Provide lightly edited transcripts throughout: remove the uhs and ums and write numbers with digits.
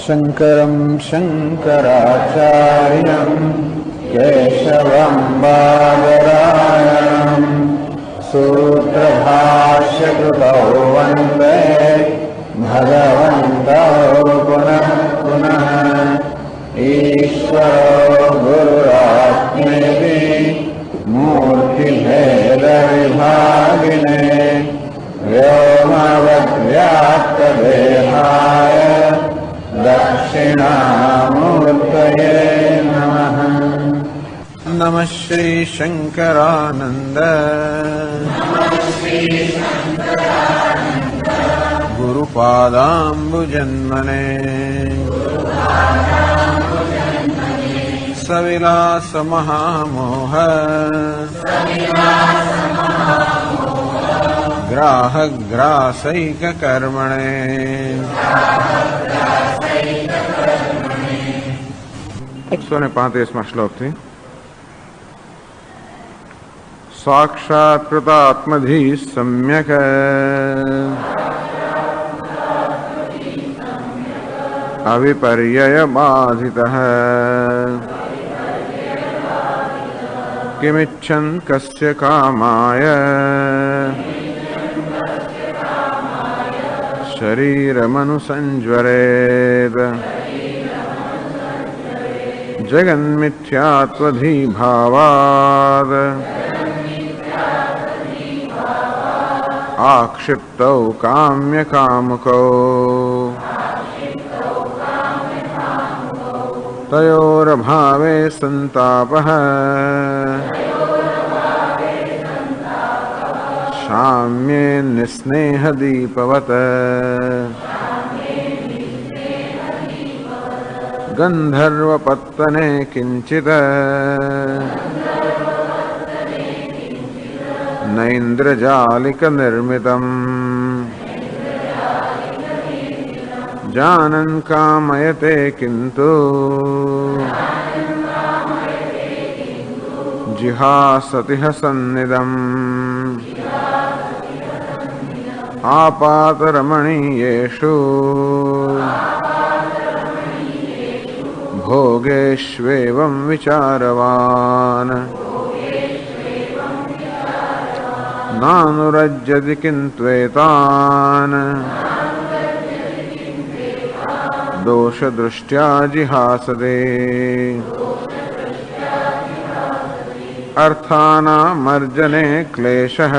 शङ्करं शङ्कराचार्यं केशवं बादरायणं सूत्रभाष्यकृतौ वन्दे भगवन्तौ पुनः पुनः। ईश्वरो गुरुरात्मेति मूर्तिभेदविभागिने व्योमवद्व्याप्तदेहाय दक्षिणामूर्तये नमः। नमः श्री शंकरानंद गुरुपादाम्बुजन्मने सविलास महामोह ग्राहग्रासैक कर्मणे। 135 श्लोक थी। साक्षात्कृतात्मधि सम्यक अविपर्यय बाधितः किमिच्छन् कस्य कामाय शरीरमनुसंज्वरेत् जगन्मिथ्यात्वधीभावात् आक्षिप्तौ काम्यकामुकौ तयोरभावे संतापः शाम्ये निस्नेहदीपवत् गन्धर्वपत्तने किंचित् नैन्द्रजालिकनिर्मितम् जानन् कामयते किन्तु जिहासतिह सन्निधम् आपातरमणीयेषु भोगेष्वेवं विचारवान् नानुरज्यति किन्त्वेतान् दोषदृष्ट्या जिहासते अर्थानामर्जने क्लेशः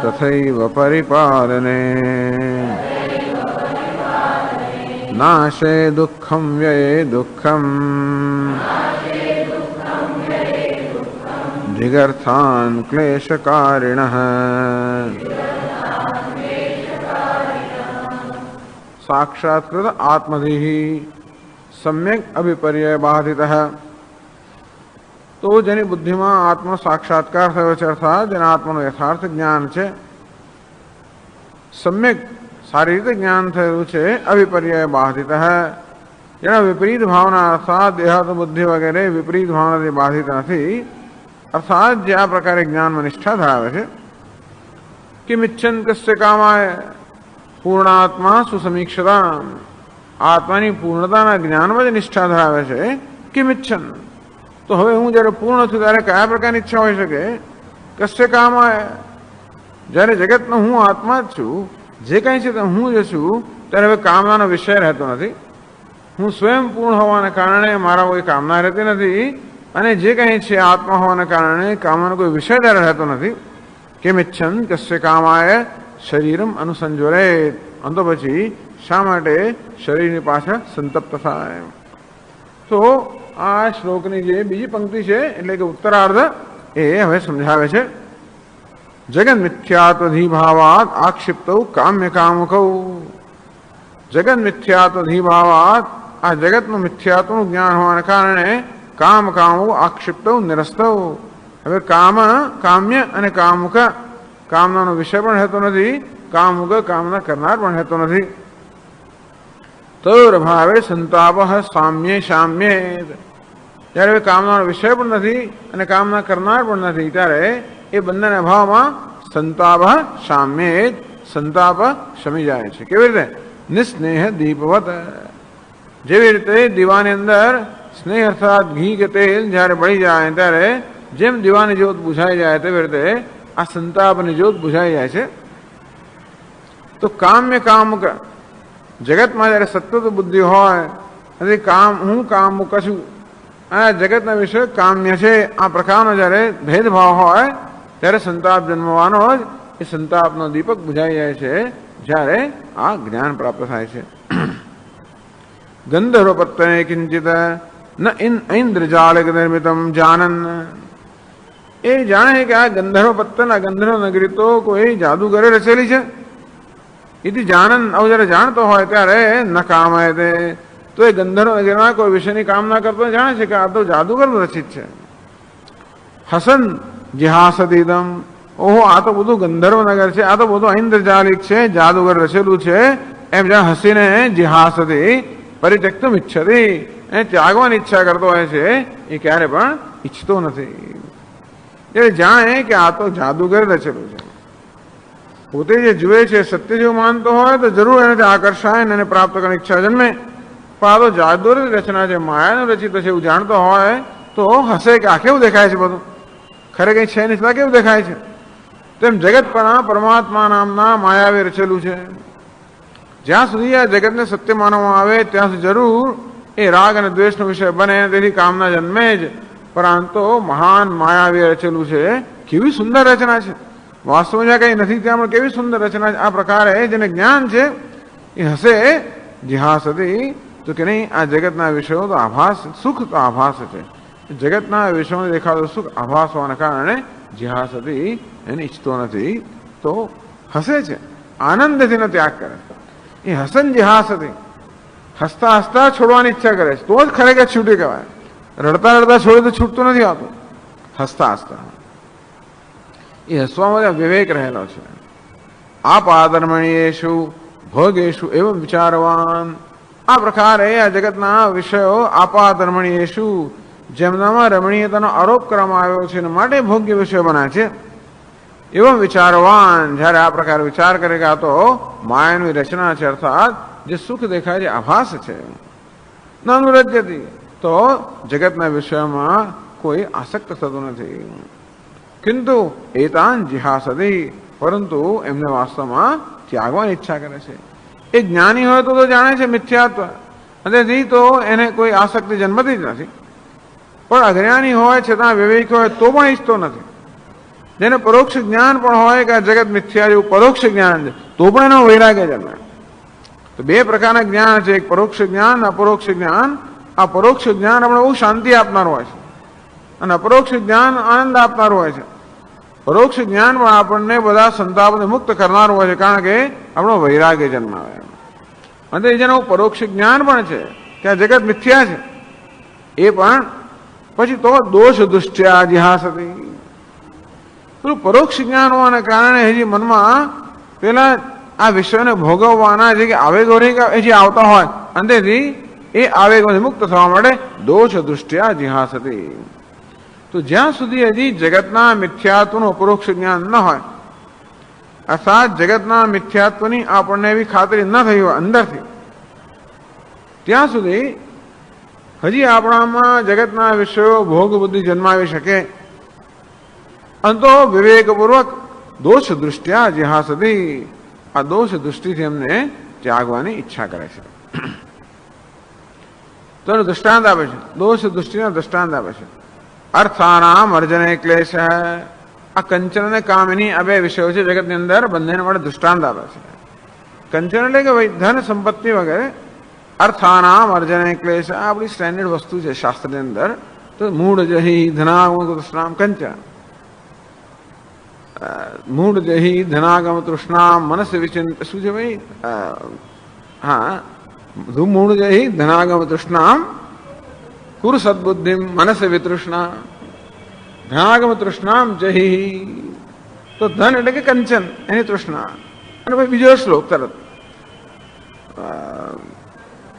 तथैव परिपालने नाशे दुःखं व्यये दुःखम् जिगर्थान् क्लेशकारिणः। साक्षात्कृत आत्मधि सम्यक अभिपर्य बाधितः। तो જેની બુદ્ધિમાં આત્મ સાક્ષાત્કાર થયો છે, અર્થાત જેના આત્માનું યથાર્થ જ્ઞાન છે, સમ્યક સારી રીતે જ્ઞાન થયું છે, અવિપર્ય બાધિત, જેના વિપરીત ભાવના અર્થાત દેહાત બુદ્ધિ વગેરે વિપરીત ભાવનાથી બાધિત નથી, અર્થાત જે આ પ્રકારે જ્ઞાનમાં નિષ્ઠા ધરાવે છે. કિમિચ્છન કસ્ય કામાય, પૂર્ણાત્મા સુસમીક્ષતા, આત્માની પૂર્ણતાના જ્ઞાનમાં જે નિષ્ઠા ધરાવે છે. કિમિચ્છન, તો હવે હું જ્યારે પૂર્ણ છું ત્યારે કયા પ્રકારની ઈચ્છા હોઈ શકે? કસ્ય કામાય, જ્યારે જગતનો હું આત્મા જ છું, જે કંઈ છે તે હું જ છું, ત્યારે હવે કામનાનો વિષય રહેતો નથી. હું સ્વયં પૂર્ણ હોવાને કારણે મારા કોઈ કામના રહેતી નથી, અને જે કંઈ છે આત્મા હોવાને કારણે કામનો કોઈ વિષય ત્યારે રહેતો નથી. કિમિચ્છન કસ્ય કામાય શરીરમ અનુસંજોરેત, અંતો પછી શા માટે શરીરની પાછળ સંતપ્ત થાય? તો આ શ્લોકની જે બીજી પંક્તિ છે, એટલે કે ઉત્તરાર્ધ, એ હવે સમજાવે છે. જગન મિથ્યાત્વધીભાવાત આક્ષિપ્તૌ કામ્ય કામુકૌ. જગન મિથ્યાત્વધીભાવાત, આ જગતનું મિથ્યાત્વનું જ્ઞાન હોવાને કારણે કામ કામો આક્ષિપ્તૌ નિરસ્તૌ. હવે કામ, કામ્ય અને કામુક, કામનાનો વિષય પણ રહેતો નથી, કામુક કામના કરનાર પણ રહેતો નથી. તોરભાવે સંતાપ સામ્યે શામ્યે, જ્યારે કામનાનો વિષય પણ નથી અને કામના કરનાર પણ નથી, ત્યારે એ બંનેના ભાવમાં સંતાપ શામ્યે સંતાપ શમી જાય છે. કેવી રીતે? નિસ્નેહ દીપવત. જેવી રીતે દીવાની અંદર સ્નેહ અર્થાત ઘી કે તેલ જ્યારે બળી જાય ત્યારે જેમ દીવાની જ્યોત બુઝાઈ જાય તેવી રીતે આ સંતાપની જ્યોત બુઝાઈ જાય છે. તો કામ્ય કામુક જગતમાં જ્યારે સતત બુદ્ધિ હોય અને હું કામુક છું, આ જગતના વિષય કામ્ય છે, આ પ્રકારનો જ્યારે ભેદભાવ હોય ત્યારે સંતાપ જન્મવાનો જ એ સંતાપનો દીપક બુઝાઈ જાય છે જ્યારે આ જ્ઞાન પ્રાપ્ત થાય છે. ગંધર્વપત્તને કિંચિત ન ઇન્દ્રજાલિક નિર્મિતમ જાનન. એ જાણે કે આ ગંધર્વપત્તન, આ ગંધર્વ નગરી તો કોઈ જાદુગરે રચેલી છે. એથી જાનન, આવું જયારે જાણતો હોય ત્યારે ન કામાય તે, તો એ ગંધર્વ નગરીમાં કોઈ વિષયની કામના કરતો જાણે છે કે આ તો જાદુગર રચિત છે. હસન જિહાસદીદમ. ઓહો, આ તો બધું ગંધર્વ નગર છે, આ તો બધું ઐન્દ્રજાલિક છે, જાદુગર રચેલું છે, એમ જ્યાં હસીને જિહાસદી પરિત્યક્તમ ઈચ્છતી, એ ત્યાગવાની ઈચ્છા કરતો હોય છે, એ ક્યારે પણ ઈચ્છતો નથી. એટલે જાણે કે આ તો જાદુગર રચેલું છે. પોતે જે જુએ છે સત્ય જેવું માનતો હોય તો જરૂર એનાથી આકર્ષાય અને એને પ્રાપ્ત કરવાની ઈચ્છા જન્મે. પણ આ તો જાદુગરની રચના છે, માયાનું રચિત છે એવું જાણતો હોય તો હસે કે આ કેવું દેખાય છે, બધું ખરે કંઈ છે નહીં, કેવું દેખાય છે. તેમ જગત પણ આ પરમાત્મા નામના માયાવે રચેલું છે. જ્યાં સુધી આ જગતને સત્ય માનવામાં આવે ત્યાં સુધી જરૂર એ રાગ અને દ્વેષનો વિષય બને, તેથી કામના જન્મે જ. પરંતુ મહાન માયાવી રચેલું છે, કેવી સુંદર રચના છે. વાસ્તવમાં જ્યાં કંઈ નથી ત્યાં પણ કેવી સુંદર રચના છે. આ પ્રકારે જેને જ્ઞાન છે એ હસે જિહાસદી, તો કે નહીં આ જગતના વિષયો તો આભાસ, સુખ તો આભાસ છે. જગતના વિષયોમાં દેખાતો સુખ આભાસ હોવાના કારણે જિહાસદી એને ઈચ્છતો નથી, તો હસે છે, આનંદથી નો ત્યાગ કરે. એ હસન જિહાસદી, હસતા હસતા છોડવાની ઈચ્છા કરે છે, તો જ ખરેખર છૂટી કહેવાય. રડતા રડતા છોડે તો છૂટતું નથી આવતું. હસતા હસતા એ હસવામાં વિવેક રહેલો છે. આપાદરમણીયેષુ ભોગેષુ એવં વિચારવાન. આ પ્રકારે આ જગતના વિષયો આપાદરમણીયેષુ, જેમનામાં રમણીયતાનો આરોપ કરવામાં આવ્યો છે, એના માટે ભોગ્ય વિષય બના છે. એવં વિચારવાન, જ્યારે આ પ્રકાર વિચાર કરે કે આ તો માયાની રચના છે, અર્થાત જે સુખ દેખાય છે આભાસ છે, ન અનુરજ્યતિ, તો જગતના વિષયમાં કોઈ આસક્ત થતું નથી. કિંતુ એતાન જિહાસદી, પરંતુ એમને વાસ્તવમાં ત્યાગવાની ઈચ્છા કરે છે. એ જ્ઞાની હોય તો જાણે છે મિથ્યાત્વ, અને તો એને કોઈ આસક્તિ જન્મતી જ નથી. પણ અજ્ઞાની હોય છતાં વિવેક હોય તો પણ ઈચ્છતો નથી. જેને પરોક્ષ જ્ઞાન પણ હોય કે આ જગત મિથ્યા જેવું પરોક્ષ જ્ઞાન છે, તો પણ એનો વૈરાગ્ય જન્મે. તો બે પ્રકારના જ્ઞાન છે, એક પરોક્ષ જ્ઞાન, અપરોક્ષ જ્ઞાન. આ પરોક્ષ જ્ઞાન આપણે બહુ શાંતિ આપનારું હોય છે, અને અપરોક્ષ જ્ઞાન આનંદ આપનારું હોય છે. પરોક્ષ જ્ઞાન પણ આપણને બધા સંતાપને મુક્ત કરનારું હોય છે, કારણ કે આપણો વૈરાગ્ય જન્માવે. અને જેનું પરોક્ષ જ્ઞાન પણ છે કે આ જગત મિથ્યા છે, એ પણ પછી તો દોષ દુષ્ટ્યા જિહાસતી. પેલું પરોક્ષ જ્ઞાન હોવાના કારણે હજી મનમાં પેલા આ વિષયને ભોગવવાના જે આવેગો જે આવતા હોય, અંતેથી એ આવેગોથી મુક્ત થવા માટે દોષ દૃષ્ટિયા જિહાસતી. તો જ્યાં સુધી હજી જગતના મિથ્યાત્વનું અપરોક્ષ જ્ઞાન ન હોય, અર્થાત જગતના મિથ્યાત્વની આપણને એવી ખાતરી ન થઈ હોય અંદરથી, ત્યાં સુધી હજી આપણામાં જગતના વિષયો ભોગ બુદ્ધિ જન્માવી શકે. અંતો વિવેકપૂર્વક દોષ દૃષ્ટિયા જિહાસતી, આ દોષ દૃષ્ટિથી એમને ત્યાગવાની ઈચ્છા કરે છે. તો એનું દૃષ્ટાંત આપે છે, દોષ દૃષ્ટિના દૃષ્ટાંત આપે છે. અર્થાનામ અર્જને ક્લેશ. આ કંચન અને કામિની આ બે વિષયો છે જગતની અંદર, બંનેને માટે દૃષ્ટાંત આપે છે. કંચન એટલે કે ભાઈ ધન સંપત્તિ વગેરે. અર્થાનામ અર્જને ક્લેશ આ આપણી સ્ટેન્ડર્ડ વસ્તુ છે શાસ્ત્રની અંદર. તો મૂળ જહી ધનાગમ તૃષ્ણામ કંચન, મૂળ જહી ધનાગમ તૃષ્ણામ મનસ વિચિંત. શું છે ભાઈ? હા, મૂળ જહી ધનાગમ તૃષ્ણામ કુરુ સદબુદ્ધિ મનસ વિતૃષ્ણા. ધનાગમ તૃષ્ણામ જહી, તો ધન એટલે કે કંચન, એની તૃષ્ણા. અને ભાઈ બીજો શ્લોક તરત,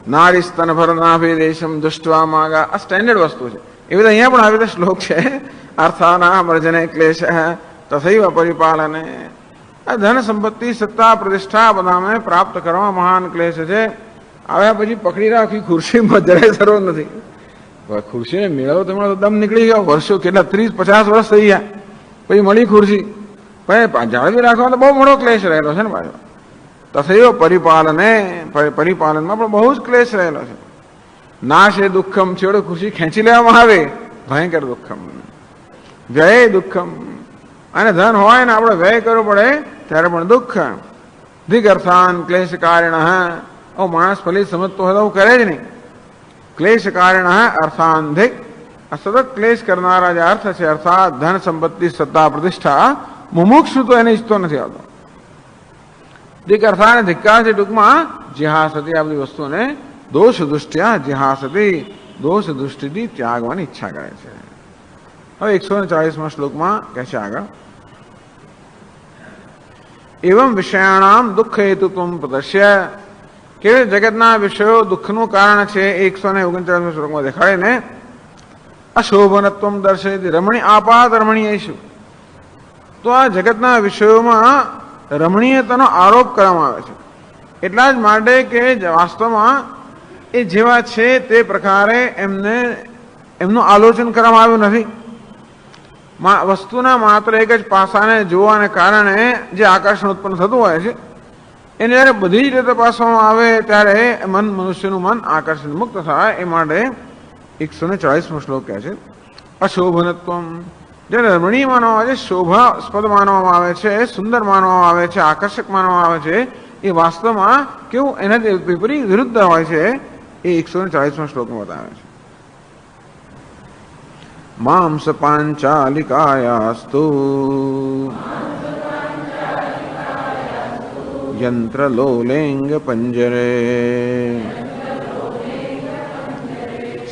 નારી સ્તન ભરનાભિદેશમ દુષ્ટવા માગા. આ સ્ટેન્ડર્ડ વસ્તુ છે. એવી રીતે અહીંયા પણ આવી રીતે શ્લોક છે. અર્થાના અર્જને ક્લેશ તથૈવ પરિપાલને. આ ધન સંપત્તિ સત્તા પ્રતિષ્ઠા બધામાં પ્રાપ્ત કરવા મહાન ક્લેશ છે. આવ્યા પછી પકડી રાખી ખુરશીમાં જરાય સરો નથી. ખુરશીને મેળવો તમારો તો દમ નીકળી ગયો. વર્ષો કેટલા 30-50 વર્ષ થઈ ગયા પછી મળી ખુરશી, પણ જાળવી રાખવાનો તો બહુ મોટો ક્લેશ રહેલો છે ને પાછો. તથૈવ પરિપાલનમાં પણ બહુ જ ક્લેશ રહેલો છે. નાશ એ દુઃખમ, છેવડે ખુરશી ખેંચી લેવામાં આવે ભયંકર દુઃખમ, વ્યય દુઃખમ. અને ધન હોય ને આપણે વ્યય કરવો પડે ત્યારે પણ દુઃખ. દિગર્થાન ક્લેશ કારિણ, માણસ ફલિત સમજતો હોય તો હું કરે જ નહીં. ક્લેશ કારિણ અર્થાંધિક, સતત ક્લેશ કરનારા જે અર્થ છે અર્થાત ધન સંપત્તિ સત્તા પ્રતિષ્ઠા, મુમુક્ષુ તો એને ઈચ્છતો નથી આવતો. દિક અર્થાને ધિક્કાર છે ટૂંકમાં. જિહાસતી, આ બધી વસ્તુને દોષ દૃષ્ટિયા જિહાસતી, દોષ દૃષ્ટિથી ત્યાગવાની ઈચ્છા કરે છે. હવે 140માં શ્લોકમાં કહે છે આગળ, એવમ વિષયાણામ દુઃખ હેતુત્વમ પ્રદર્શ્ય, કે જગતના વિષયો દુઃખનું કારણ છે. 139 શ્લોકમાં દેખાડે ને અશોભનત્વમ દર્શયતિ રમણી આપાત રમણીયેષુ. તો આ જગતના વિષયોમાં રમણીયતાનો આરોપ કરવામાં આવે છે. એટલા જ માટે કે વાસ્તવમાં એ જેવા છે તે પ્રકારે એમનું આલોચન કરવામાં આવ્યું નથી. વસ્તુના માત્ર એક જ પાસાને જોવાને કારણે જે આકર્ષણ ઉત્પન્ન થતું હોય છે એને જયારે બધી જ રીતે તપાસવામાં આવે ત્યારે મનુષ્યનું મન આકર્ષણ મુક્ત થાય. એ માટે 140મો શ્લોક કહે છે અશોભનત્વમ, જ્યારે રમણીય માનવામાં આવે છે, શોભાસ્પદ માનવામાં આવે છે, સુંદર માનવામાં આવે છે, આકર્ષક માનવામાં આવે છે, એ વાસ્તવમાં કેવું એનાથી વિપરીત વિરુદ્ધ હોય છે. એ 140મા શ્લોકમાં બતાવે છે. માંસ પાંચાલિકાયાસ્તુ યંત્રલોલેંગ પંજરે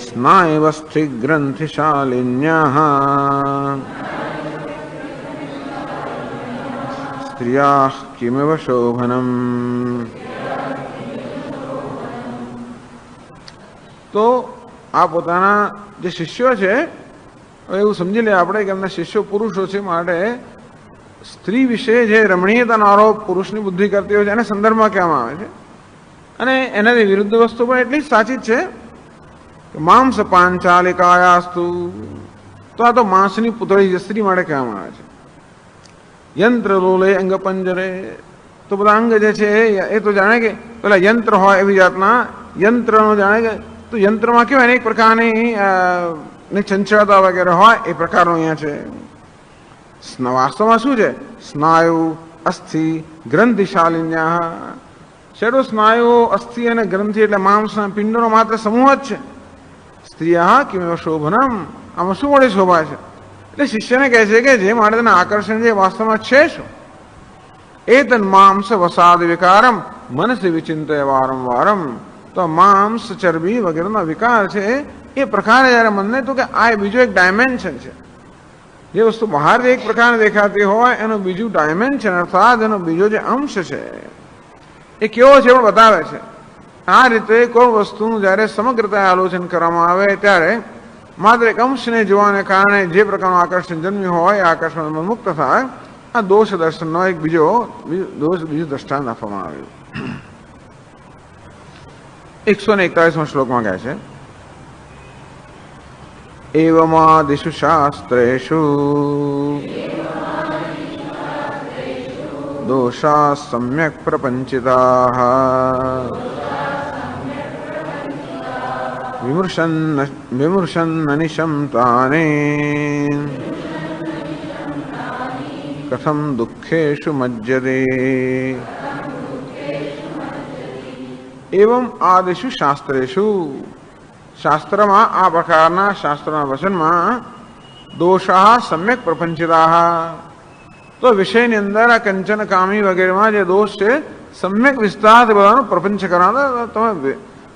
સ્નાયવસ્થિ ગ્રંથિશાલિન્યાઃ સ્ત્રિયાઃ કિમિવ શોભનમ. તો આ પોતાના જે શિષ્યો છે, એવું સમજી લે આપણે કે એમના શિષ્યો પુરુષો છે, માટે સ્ત્રી વિશે જે રમણીયતાનો આરોપ પુરુષની બુદ્ધિ કરતી હોય છે એને સંદર્ભમાં કહેવામાં આવે છે. અને એનાથી વિરુદ્ધ વસ્તુ પણ એટલી જ સાચી જ છે કે માંસ પાંચાલિકાયાસ્તુ, તો આ તો માંસની પુતળી જે સ્ત્રી માટે કહેવામાં આવે છે. યંત્ર રોલે અંગ પંજરે, તો બધા અંગ જે છે એ તો જાણે કે પેલા યંત્ર હોય એવી જાતના યંત્રનો જાણે કે, તો યંત્રમાં કેવાય ને એક પ્રકારની ચંચળતા વગેરે હોય એ પ્રકારનો અહીંયા છે. વાસ્તવમાં શું છે? સ્નાયુ અસ્થિ ગ્રંથિશાલિન્યા. શેડો સ્નાયુ અસ્થિ અને ગ્રંથિ એટલે માંસના પિંડોનો માત્ર સમૂહ જ છે. સ્ત્રીયા કિમેવ શોભનમ, આમાં શું વડે શોભા છે? એટલે શિષ્યને કહે છે કે જે માટે તેના આકર્ષણ છે વાસ્તવમાં છે શું? એતન માંસ વસાદ વિકારમ મનસે વિચિંતય વારંવારમ. તો માંસ ચરબી વગેરેનો વિકાર છે એ પ્રકારે જયારે મનને, તો કે આ બીજું એક ડાયમેન્શન છે. જે વસ્તુ બહાર એક પ્રકારે દેખાતી હોય એનું બીજું ડાયમેન્શન અર્થાત એનો બીજો જે અંશ છે એ કેવો છે પણ બતાવે છે. આ રીતે કોઈ વસ્તુનું જયારે સમગ્રતા આલોચન કરવામાં આવે ત્યારે માત્ર એક અંશને જોવાને કારણે જે પ્રકારનું આકર્ષણ જન્મ્યું હોય એ આકર્ષણ મુક્ત થાય. આ દોષ દર્શનનો એક બીજું દ્રષ્ટાંત આપવામાં આવ્યું. 141મા શ્લોકમાં કહે છે એવમાદિષુ શાસ્ત્રેષુ દોષા સમ્યક પ્રપંચિતાઃ વિમર્શન્નનિશં તાને કથમ દુઃખેષુ મજ્યતે. એવમ આદિષુ શાસ્ત્રેષુ, શાસ્ત્રમાં આ પ્રકારના શાસ્ત્રના વચનમાં દોષા સમ્યક પ્રપંચિતા, તો વિષયની અંદર આ કંચન કામી વગેરેમાં જે દોષ છે સમ્યક વિસ્તારથી બધાનો પ્રપંચ કરવાનો. તમે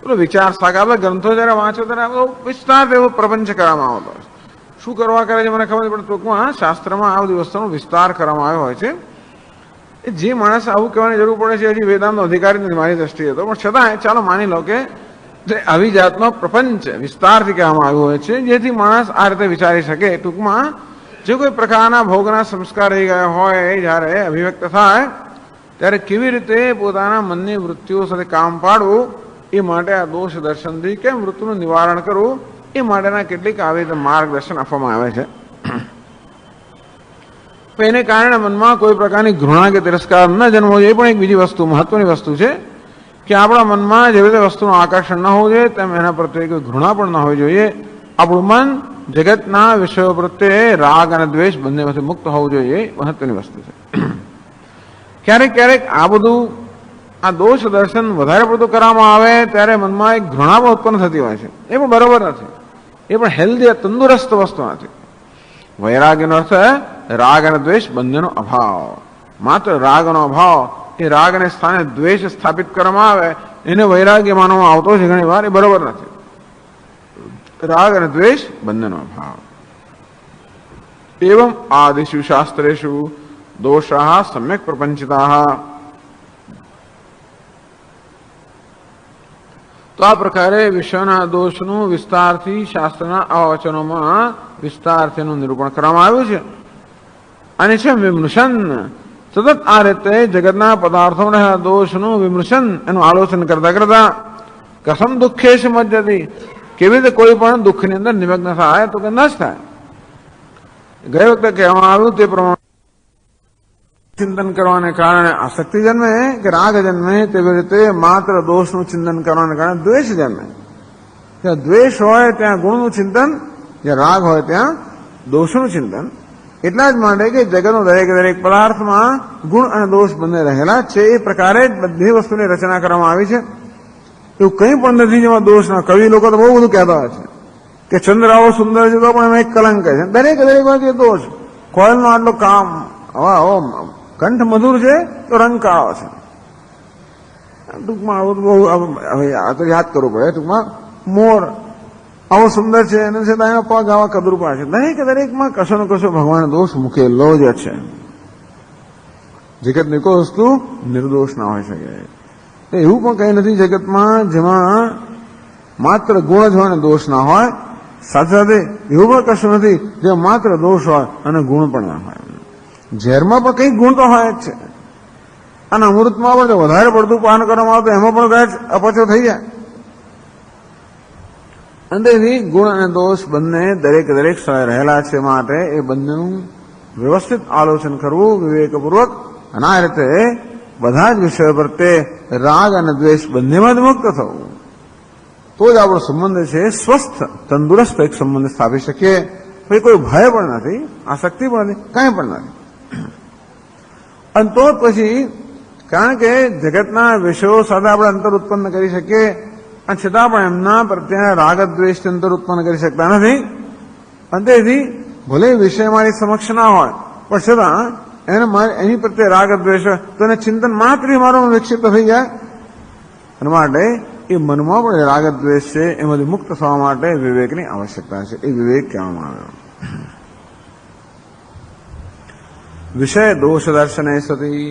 પેલો વિચાર સાગર ગ્રંથો જયારે વાંચો ત્યારે વિસ્તાર એવો પ્રપંચ કરવામાં આવતો હોય. શું કરવા કરે છે મને ખબર નથી, પણ ટૂંકમાં શાસ્ત્રમાં આ બધી વસ્તુનો વિસ્તાર કરવામાં આવ્યો હોય છે. જે માણસ આવું કહેવાની જરૂર પડે છે હજી વેદાંતનો અધિકારી નથી મારી દ્રષ્ટિએ તો, પણ છતાં ચાલો માની લો કે આવી જાતનો પ્રપંચ વિસ્તારથી કહેવામાં આવ્યો હોય છે જેથી માણસ આ રીતે વિચારી શકે. ટૂંકમાં જે કોઈ પ્રકારના ભોગના સંસ્કાર રહી ગયા હોય એ જ્યારે અભિવ્યક્ત થાય ત્યારે કેવી રીતે પોતાના મનની વૃત્તિઓ સાથે કામ પાડવું એ માટે આ દોષ દર્શનથી કેમ વૃત્તિનું નિવારણ કરવું એ માટેના કેટલીક આવી રીતે માર્ગદર્શન આપવામાં આવે છે. એને કારણે મનમાં કોઈ પ્રકારની ઘૃણા કે તિરસ્કાર ન જન્મવો જોઈએ. એ પણ એક બીજી વસ્તુ મહત્વની વસ્તુ છે કે આપણા મનમાં જેવી રીતે વસ્તુનું આકર્ષણ ન હોવું જોઈએ તેમ એના પ્રત્યે કોઈ ઘૃણા પણ ન હોવી જોઈએ. આપણું મન જગતના વિષયો પ્રત્યે રાગ અને દ્વેષ બંનેમાંથી મુક્ત હોવું જોઈએ. એ મહત્વની વસ્તુ છે. ક્યારેક ક્યારેક આ બધું આ દોષ દર્શન વધારે પડતું કરવામાં આવે ત્યારે મનમાં એક ઘૃણા પણ ઉત્પન્ન થતી હોય છે. એ પણ બરોબર નથી. એ પણ હેલ્ધી તંદુરસ્ત વસ્તુ નથી. વૈરાગ્યનો અર્થ રાગ અને દ્વેષ બંનેનો અભાવ. માત્ર રાગનો અભાવ એ રાગને સ્થાને દ્વેષ સ્થાપિત કરવામાં આવે એને વૈરાગ્ય માનવામાં આવતો છે ઘણી વાર. એ બરોબર નથી. રાગ અને દ્વેષ બંનેનો અભાવ. એવં આદિષુ શાસ્ત્રેષુ દોષાઃ સમ્યક પ્રપંચિતાઃ. તો આ પ્રકારે વિષયના દોષનું વિસ્તારથી શાસ્ત્રના આવા વચનોમાં વિસ્તારથીનું નિરૂપણ કરવામાં આવ્યું છે. અને છે વિમૃશન. સતત આ રીતે જગતના પદાર્થોના દોષનું વિમૃશન એનું આલોચન કરતા કરતા કસમ દુઃખે સમજતી કેવી રીતે કોઈ પણ દુઃખની અંદર નિમગ્ન થાય તો કે ન જ થાય. ગયા વખતે કહેવામાં આવ્યું તે પ્રમાણે ચિંતન કરવાને કારણે આસક્તિ જન્મે કે રાગ જન્મે તેવી રીતે માત્ર દોષનું ચિંતન કરવાને કારણે દ્વેષ જન્મે. જ્યાં દ્વેષ હોય ત્યાં ગુણનું ચિંતન, જ્યાં રાગ હોય ત્યાં દોષનું ચિંતન. એટલા જ માટે કે જગતનો દરેક દરેક પદાર્થમાં ગુણ અને દોષ બંને રહેલા છે. એ પ્રકારે જ બધી વસ્તુની રચના કરવામાં આવી છે. એવું કંઈ પણ નથી જેમાં દોષ ના. કવિ લોકો તો બહુ બધું કહેતા હોય છે કે ચંદ્ર આવો સુંદર છે તો પણ એમાં એક કલંક છે. દરેક દરેક વાત એ દોષ. કોયલનો આટલો કામ કંઠ મધુર છે તો રંગ કાળો છે. ટૂંકમાં આવું બહુ હવે આ તો યાદ કરવું પડે. ટૂંકમાં મોર આવો સુંદર છે અને છતાં એના પગ આવા કદરૂપા છે. દરેક દરેકમાં કશો ને કશો ભગવાન દોષ મૂકેલો જ છે. જગતની કોઈ વસ્તુ નિર્દોષ ના હોઈ શકે. એવું પણ કંઈ નથી જગતમાં જેમાં માત્ર ગુણ જ હોય ને દોષ ના હોય. સાથે સાથે એવું પણ કશું નથી જેમાં માત્ર દોષ હોય અને ગુણ પણ ના હોય. ઝેરમાં પણ કંઈક ગુણ તો હોય જ છે. અને અમૃતમાં પણ જો વધારે પડતું પાન કરવામાં આવે તો એમાં પણ કદાચ અપચો થઈ જાય. અંદરથી ગુણ અને દોષ બંને દરેક દરેક સ્થળે રહેલા છે. માટે એ બંનેનું વ્યવસ્થિત આલોચન કરવું વિવેકપૂર્વક. અને આ રીતે બધા જ વિષયો પ્રત્યે રાગ અને દ્વેષ બંનેમાં જ મુક્ત થવું તો જ આપણો સંબંધ છે સ્વસ્થ તંદુરસ્ત એક સંબંધ સ્થાપી શકીએ. પછી કોઈ ભય પણ નથી, આસક્તિ પણ નથી, કાંઈ પણ નથી. અને તો પછી કારણ કે જગતના વિષયો સાથે આપણે અંતર ઉત્પન્ન કરી શકીએ અને છતાં પણ એમના પ્રત્યેના રાગ દ્વેષથી અંતર ઉત્પન્ન કરી શકતા નથી. અને તેથી ભલે વિષય મારી સમક્ષ ના હોય પણ છતાં એની પ્રત્યે રાગ દ્વેષ તો એને ચિંતન માત્ર મારું વિક્ષિપ્ત થઈ જાય. અને માટે એ મનમાં પણ રાગ દ્વેષ છે એમાંથી મુક્ત થવા માટે વિવેકની આવશ્યકતા છે. એ વિવેક કહેવામાં આવ્યો. વિષય દોષ દર્શને સતી.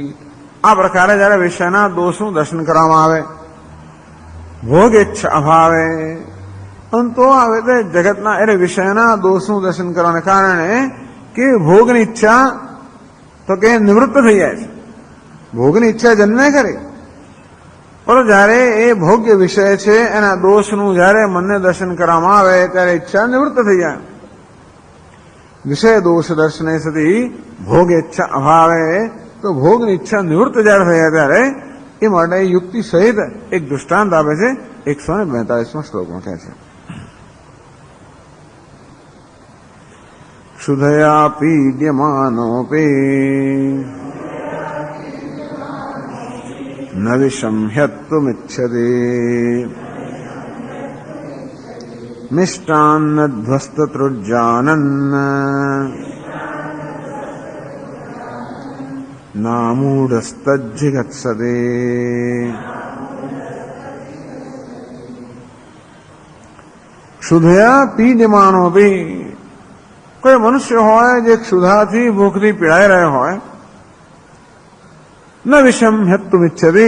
આ પ્રકારે જયારે વિષયના દોષનું દર્શન કરવામાં આવે ભોગ ઈચ્છા અભાવે તો આવે તે જગતના એટલે વિષયના દોષનું દર્શન કરવાને કારણે કે ભોગની ઈચ્છા તો કે નિવૃત્ત થઈ જાય છે. ભોગની ઈચ્છા જન્મે ખરી પણ જયારે એ ભોગ્ય વિષય છે એના દોષનું જયારે મનને દર્શન કરવામાં આવે ત્યારે ઈચ્છા નિવૃત્ત થઈ જાય. વિષય દોષ દર્શને સતી ભોગ ઈચ્છા અભાવે તો ભોગની ઈચ્છા નિવૃત્ત જયારે થયા ત્યારે એ માટે યુક્તિ સહિત એક દૃષ્ટાંત આપે છે. 142માં શ્લોકમાં કહે છે ક્ષુધયા પીડ્યમાનોપી ન વિષમ્યત્વમિચ્છતિ મિષ્ટાન્નધ્વસ્તતૃજાનન્ન નામૂઢસ્તજ્જિગત્સતે. ક્ષુધયા પીડ્યમાનોપી. કોઈ મનુષ્ય હોય જે ક્ષુધાથી ભૂખથી પીડાઈ રહ્યો હોય ન વિષમ્યત્વમિચ્છતિ.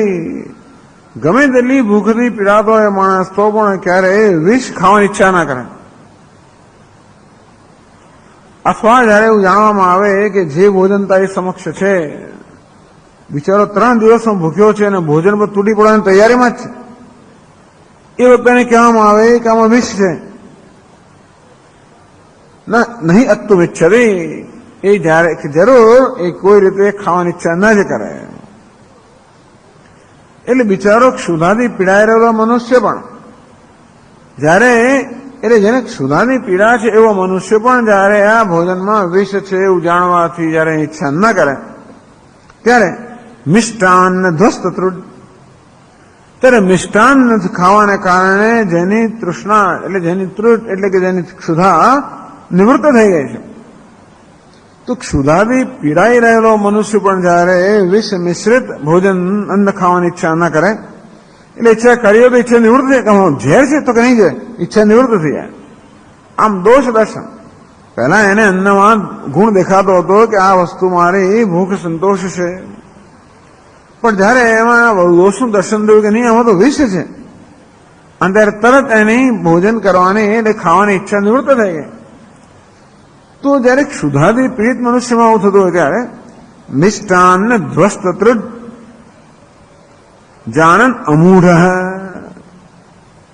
ગમે તેટલી ભૂખથી પીડાતો હોય માણસ તો પણ ક્યારેય વિષ ખાવાની ઈચ્છા ના કરે. અથવા જયારે એવું જાણવામાં આવે કે જે ભોજન તારી સમક્ષ છે, બિચારો 3 દિવસનો ભૂખ્યો છે અને ભોજન પર તૂટી પડવાની તૈયારીમાં જ છે, એ વખતે એને કહેવામાં આવે કે આમાં વિષ છે, નહીં અત્તું વિચ્છરી, એ જયારે જરૂર એ કોઈ રીતે ખાવાની ઈચ્છા ન જ કરે. એટલે બિચારો ક્ષુધાથી પીડાઈ રહેલો મનુષ્ય પણ જયારે, એટલે જેને ક્ષુધાની પીડા છે એવો મનુષ્ય પણ જયારે આ ભોજનમાં વિષ છે એવું જાણવાથી જયારે ઈચ્છા ન કરે, ત્યારે મિષ્ટાન ધ્વસ્ત તૃડ, ત્યારે મિષ્ટાન ખાવાને કારણે જેની તૃષ્ણા એટલે જેની તૃડ એટલે કે જેની ક્ષુધા નિવૃત્ત થઈ ગઈ છે. તો ક્ષુધાથી પીડાઈ રહેલો મનુષ્ય પણ જયારે વિષ મિશ્રિત ભોજન અન્ન ખાવાની ઈચ્છા ન કરે, એટલે ઈચ્છા કરીએ તો ઈચ્છા નિવૃત્ત થાય. ઝેર છે તો કે નહીં જાય, ઈચ્છા નિવૃત્ત થઈ જાય. આમ દોષ દર્શન, પહેલા એને અન્નમાં ગુણ દેખાતો હતો કે આ વસ્તુ મારી ભૂખ સંતોષ છે, પણ જયારે એમાં દોષનું દર્શન થયું કે નહીં આમાં તો વિષ છે, અને ત્યારે તરત એની ભોજન કરવાની એટલે ખાવાની ઈચ્છા નિવૃત્ત થઈ ગઈ. તો જયારે ક્ષુધાથી પીડિત મનુષ્યમાં આવું થતું હોય ત્યારે મિષ્ટાન ધ્વસ્ત તૃડ જાનન અમૂઢ,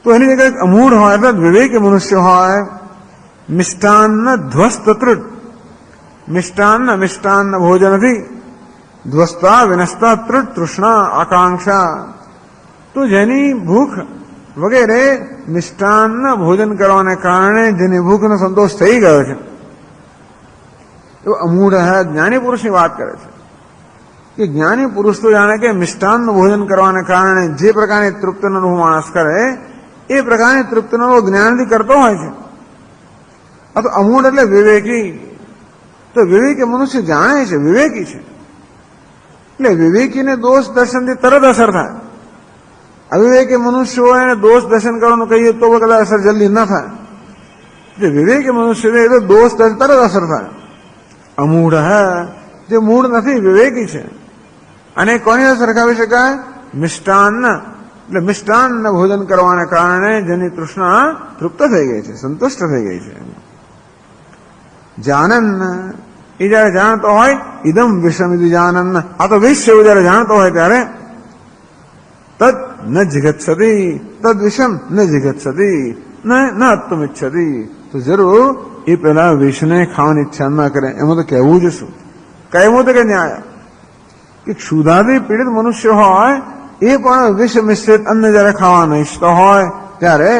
તો એની જગ્યાએ અમૂઢ હોય અર્થાત વિવેકી મનુષ્ય હોય. મિષ્ટાન ધ્વસ્ત તૃડ, મિષ્ટાન ભોજનથી ધ્વસ્તા વિનસ્તા તૃડ તૃષ્ણા આકાંક્ષા, તો જેની ભૂખ વગેરે મિષ્ટાન ભોજન કરવાને કારણે જેની ભૂખનો સંતોષ થઈ ગયો છે, એવો અમૂઢ જ્ઞાની પુરુષની વાત કરે છે કે જ્ઞાની પુરુષ તો જાણે કે મિષ્ટાનનું ભોજન કરવાને કારણે જે પ્રકારની તૃપ્તિનો અનુભવ માણસ કરે એ પ્રકારની તૃપ્તિનો અનુભવ જ્ઞાનથી કરતો હોય છે. આ તો અમૂઢ એટલે વિવેકી, તો વિવેકી મનુષ્ય જાણે છે, વિવેકી છે, એટલે વિવેકીને દોષ દર્શનથી તરત અસર થાય. અવિવેકી મનુષ્ય હોય એને દોષ દર્શન કરવાનું કહીએ તો કદાચ અસર જલ્દી ન થાય. જે વિવેકી મનુષ્ય છે એ તો દોષ તરત અસર થાય. અમૂઢ જે મૂળ નથી, વિવેકી છે. અને કોની સરખાવી શકાય? મિષ્ટાન, એટલે મિષ્ટાન ભોજન કરવાને કારણે જેની તૃષ્ણા તૃપ્ત થઈ ગઈ છે, સંતુષ્ટ થઈ ગઈ છે. જાનન, એ જયારે જાણતો હોય ઇદમ વિષમ જાનન, આ તો વિષ એવું જયારે જાણતો હોય ત્યારે તદ ન જિગત્સતી, તદ વિષમ ન જિગત્સતી ન અત્તમિચ્છતી, તો જરૂર એ પેલા વિષને ખાવાની ઈચ્છા ન કરે. એમાં તો કહેવું જ શું, કહેવું તો કે ન્યાય કે ક્ષુધાથી પીડિત મનુષ્ય હોય એ પણ વિષ મિશ્રિત અન્ન જયારે ખાવાના ઈચ્છતો હોય ત્યારે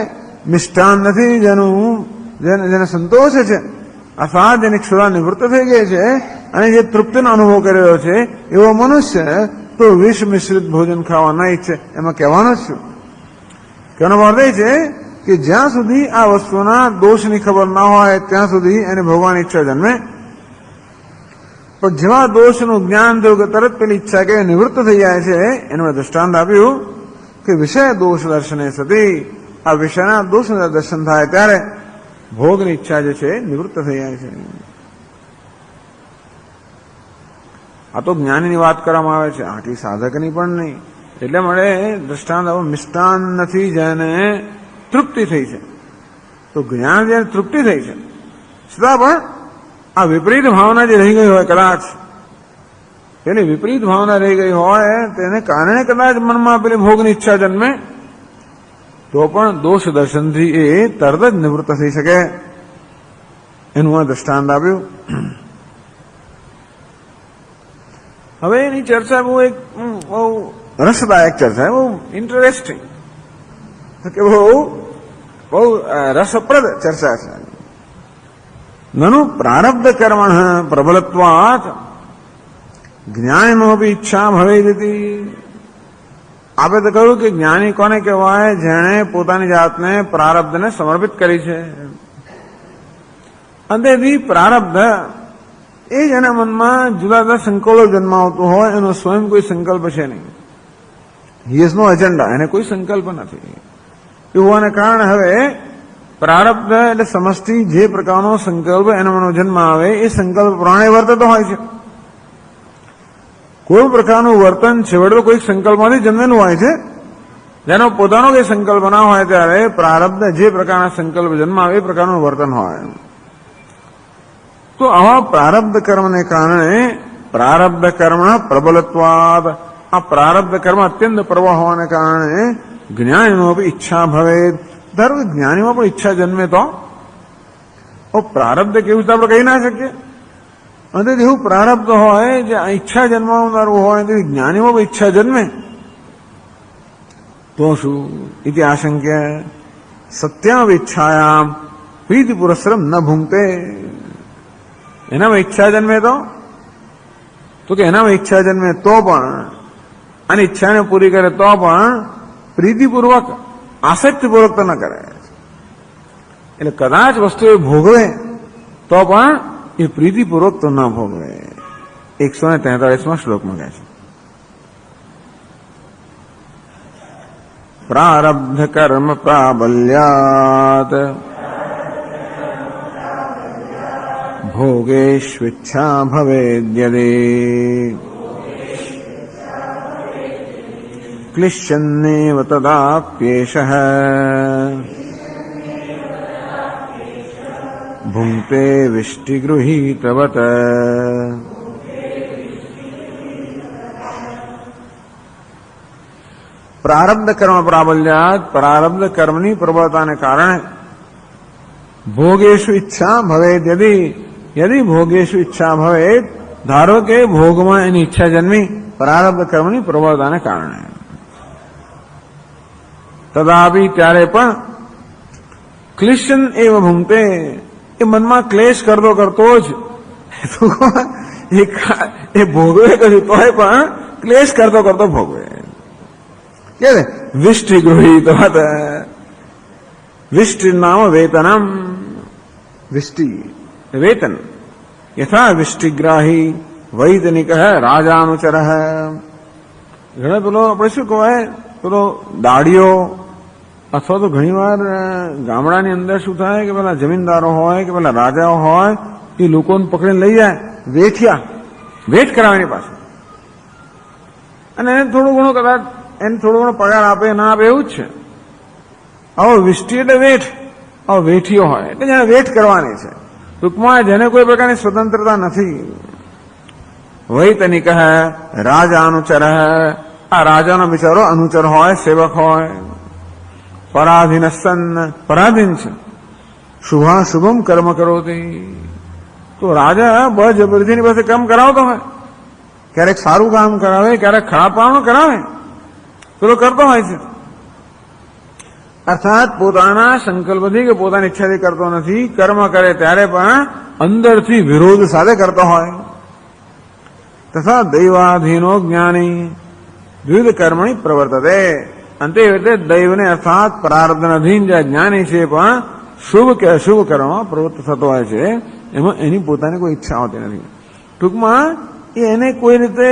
મિષ્ટાન નથી જેને સંતોષ છે, અર્થાત જેની ક્ષુધા નિવૃત્ત થઈ ગઈ છે અને જે તૃપ્તિનો અનુભવ કરી રહ્યો છે એવો મનુષ્ય તો વિષ મિશ્રિત ભોજન ખાવા ના ઈચ્છે. એમાં કહેવાનું જ શું, કહેવાનો અર્થ એ છે કે જ્યાં સુધી આ વસ્તુના દોષની ખબર ના હોય ત્યાં સુધી એને ભોગવાની ઈચ્છા જન્મે, પણ જેવા દોષનું જ્ઞાન થયું કે તરત પેલી ઈચ્છા કે નિવૃત્ત થઈ જાય છે. એનું દૃષ્ટાંત આપ્યું કે વિષય દોષ દર્શને સતી, આ વિષયના દોષના દર્શન થાય ત્યારે ભોગની ઈચ્છા જે છે નિવૃત્ત થઈ જાય છે. આ તો જ્ઞાનીની વાત કરવામાં આવે છે, આટલી સાધકની પણ નહીં. એટલે મળે દૃષ્ટાંત મિષ્ટાન નથી જેને તૃપ્તિ થઈ છે, તો જ્ઞાન જેને તૃપ્તિ થઈ છે છતાં પણ આ વિપરીત ભાવના જે રહી ગઈ હોય, કદાચ પેલી વિપરીત ભાવના રહી ગઈ હોય તેને કારણે કદાચ મનમાં પેલી ભોગની ઈચ્છા જન્મે, તો પણ દોષ દર્શનથી એ તરત જ નિવૃત્ત થઈ શકે. એનું આ દ્રષ્ટાંત આપ્યું. હવે એની ચર્ચા બહુ રસદાયક ચર્ચા, બહુ ઇન્ટરેસ્ટિંગ, કે બહુ રસપ્રદ ચર્ચા છે. નનુ પ્રારબ્ધ કર્મણ પ્રબલત્વાત જ્ઞાનનો બી ઈચ્છા ભવેદિતિ. આપણે તો કહ્યું કે જ્ઞાની કોને કહેવાય? જેણે પોતાની જાતને પ્રારબ્ધને સમર્પિત કરી છે. અંતેથી પ્રારબ્ધ એ જેના મનમાં જુદા જુદા સંકલ્પો જન્માવતો હોય એનો સ્વયં કોઈ સંકલ્પ છે નહીં. હી ઇઝ નો એજન્ડા, એને કોઈ સંકલ્પ નથી. એવું હોવાને કારણે હવે પ્રારબ્ધ એટલે સમષ્ટિ જે પ્રકારનો સંકલ્પ એના મનમાં જન્મ આવે એ સંકલ્પ પ્રમાણે વર્તતો હોય છે. કોઈ પ્રકારનું વર્તન છેવટે કોઈ સંકલ્પમાંથી જન્મેલું હોય છે. જેનો પોતાનો કોઈ સંકલ્પ ના હોય ત્યારે પ્રારબ્ધ જે પ્રકારના સંકલ્પ જન્મ આવે એ પ્રકારનું વર્તન હોય. તો આવા પ્રારબ્ધ કર્મને કારણે પ્રારબ્ધ કર્મ પ્રબલત્વાદ, આ પ્રારબ્ધ કર્મ અત્યંત પ્રબળ હોવાને કારણે જ્ઞાનીનો પણ ઈચ્છા ભવે. ધારો કે જ્ઞાનીમાં પણ ઈચ્છા જન્મે તો પ્રારબ્ધ કેવું તો આપણે કહી ના શકીએ. અને એવું પ્રારબ્ધ હોય જે ઈચ્છા જન્માવનારું હોય તો જ્ઞાનીમાં પણ ઈચ્છા જન્મે તો શું? ઇતિ આશંક્ય સત્યાવિચ્છાયામ પ્રીતિ પુરસ્સરમ ન ભૂંગતે. એનામાં ઈચ્છા જન્મે તો કે એનામાં ઈચ્છા જન્મે તો પણ અને ઈચ્છાને પૂરી કરે તો પણ પ્રીતિપૂર્વક આસક્તિપૂર્વક તો ન કરે. એટલે કદાચ વસ્તુ એ ભોગવે તો પણ એ પ્રીતિપૂર્વક તો ન ભોગવે. 143માં શ્લોકમાં કહે છે પ્રારબ્ધ કર્મ પ્રાબલ્યાત ભોગેષ્વિચ્છા ભવેદ્યદે ક્લિશ્યન્નેવ તદાપ્યેષઃ ભુંક્તે વિષ્ટિગૃહીતવત. પ્રારબ્ધ કર્મ પ્રાબલ્યાત, પ્રારબ્ધ કર્મની પ્રબળતાને કારણે ભોગેશુ ઈચ્છા ભવેદ, યદિ ભોગેશુ ઈચ્છા ભવેદ, ધારો કે ભોગમાં એની ઈચ્છા જન્મી પ્રારબ્ધ કર્મની પ્રબળતાને કારણે, તદાપી ત્યારે પણ ક્લિશ્યન એવ ભૂંગતે, એ મનમાં ક્લેશ કરતો જ એ ભોગવે કશું તોય પણ ક્લેશ કરતો ભોગવે. કે વિષ્ટિ ગૃહીત, વિષ્ટિ નામ વેતનમ, વિષ્ટિ વેતન, યથા વિષ્ટિગ્રાહી વૈતનિક રાજાનુચર. ઘણા પેલો આપણે શું કહેવાય, પેલો દાડીઓ અથવા તો ઘણી વાર ગામડાની અંદર શું થાય કે પેલા જમીનદારો હોય કે પેલા રાજાઓ હોય એ લોકોને પકડીને લઈ જાય વેઠ કરાવવાની પાસે, અને એને થોડું ઘણું કદાચ એને થોડો ઘણો પગાર આપે ના આપે એવું જ છે. આવો વિષ્ટિ એટલે વેઠ, આવો વેઠીઓ હોય એટલે જેને વેઠ કરવાની છે, ટૂંકમાં જેને કોઈ પ્રકારની સ્વતંત્રતા નથી. વૈતનિક રાજા અનુચર, આ રાજાનો બિચારો અનુચર હોય, સેવક હોય. પરાધીન સન, પરાધીન છે. શુભમ કર્મ કરોતી, તો રાજા બળજબરીની પાસે કામ કરાવતો હોય, ક્યારેક સારું કામ કરાવે, ક્યારેક ખરાબ કામ કરાવે, પેલો કરતો હોય છે. અર્થાત પોતાના સંકલ્પથી કે પોતાની ઈચ્છાથી કરતો નથી, કર્મ કરે ત્યારે પણ અંદરથી વિરોધ સાથે કરતો હોય. તથા દૈવાધીનો જ્ઞાની દ્વિધ કર્મણી પ્રવર્તતે, અંતે રીતે દૈવને અર્થાત પ્રારબ્ધના અધીન જે જ્ઞાની છે પણ શુભ કે અશુભ કર્મમાં પ્રવૃત્ત થતો હોય છે, એમાં એની પોતાની કોઈ ઈચ્છા હોતી નથી. ટૂંકમાં એ એને કોઈ રીતે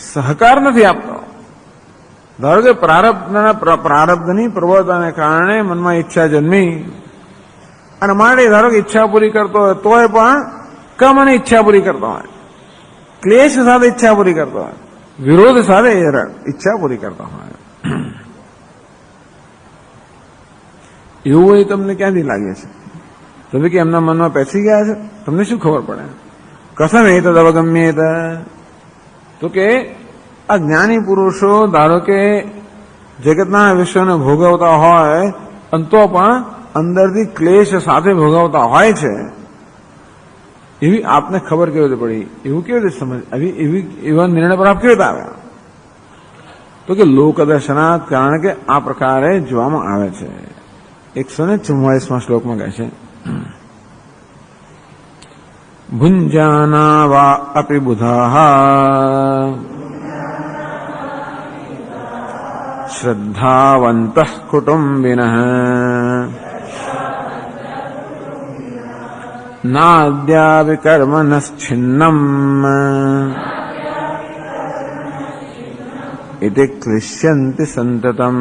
સહકાર નથી આપતો. ધારો કે પ્રારબ્ધની પ્રબળતાને કારણે મનમાં ઈચ્છા જન્મી અને માટે ધારો કે ઈચ્છા પૂરી કરતો હોય તોય પણ કમ અને ઈચ્છા પૂરી કરતો હોય, ક્લેશ સાથે ઈચ્છા પૂરી કરતો હોય, વિરોધ સાથે ઈચ્છા પૂરી કરતો હોય. એવું એ તમને ક્યાંથી લાગે છે? તમે કે એમના મનમાં પેસી ગયા છે, તમને શું ખબર પડે? કથમ એ તદ અવગમ્યેત, તો કે આ જ્ઞાની પુરુષો ધારો કે જગતના વિશ્વને ભોગવતા હોય અને તો પણ અંદરથી ક્લેશ સાથે ભોગવતા હોય છે, એવી આપને ખબર કેવી રીતે પડી? એવું કેવી રીતે સમજ એવા નિર્ણય પર આપ કેવી રીતે આવ્યા? તો કે લોકદર્શનાત, કારણ કે આ પ્રકારે જોવામાં આવે છે. 144માં શ્લોકમાં કહે છે ભુંજાના વા અપી બુધાઃ શ્રદ્ધાવંતઃ કુટુંબિનઃ નાદ્યાપિ કર્મનશ્છિન્નમ ઇતિ ક્લિશ્યન્તિ સંતતમ.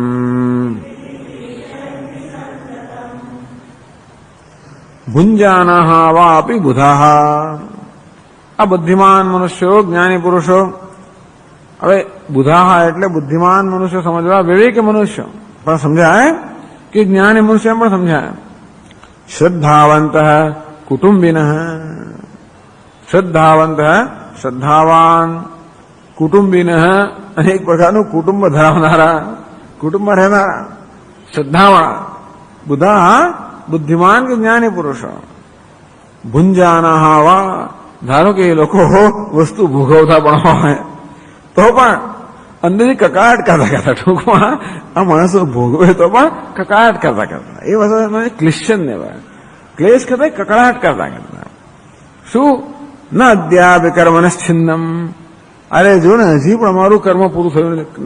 ભુંજાનાઃ વા અપી બુધાઃ, આ બુદ્ધિમાન મનુષ્યો, જ્ઞાની પુરુષો. હવે બુધાઃ એટલે બુદ્ધિમાન મનુષ્ય સમજવા, વિવેકી મનુષ્ય પણ સમજાય કે જ્ઞાની મનુષ્ય પણ સમજાય. શ્રદ્ધાવંત કુટુંબિન, શ્રદ્ધાવંત શ્રદ્ધાવાન, કુટુંબિન અને એક પ્રકારનું કુટુંબ ધરાવનારા, કુટુંબમાં રહેનારા, શ્રદ્ધાવાળા, બુધા બુદ્ધિમાન કે જ્ઞાની પુરુષો, ભુંજાના હાવા, ધારો કે એ લોકો વસ્તુ ભોગવતા પણ હોય તો પણ અંદરથી કકડાટ કરતા કરતા, ટૂંકમાં આ માણસો ભોગવે તો પણ કકડાટ કરતા કરતા, એ વસ્તુ ક્લિશ્ચન ને ક્લેશ કરતા કકડાટ કરતા કરતા. શું? ન અદ્યાપ કર્મ નિશ્ચિન્નમ, અરે જો ને હજી પણ અમારું કર્મ પૂરું થયું નથી.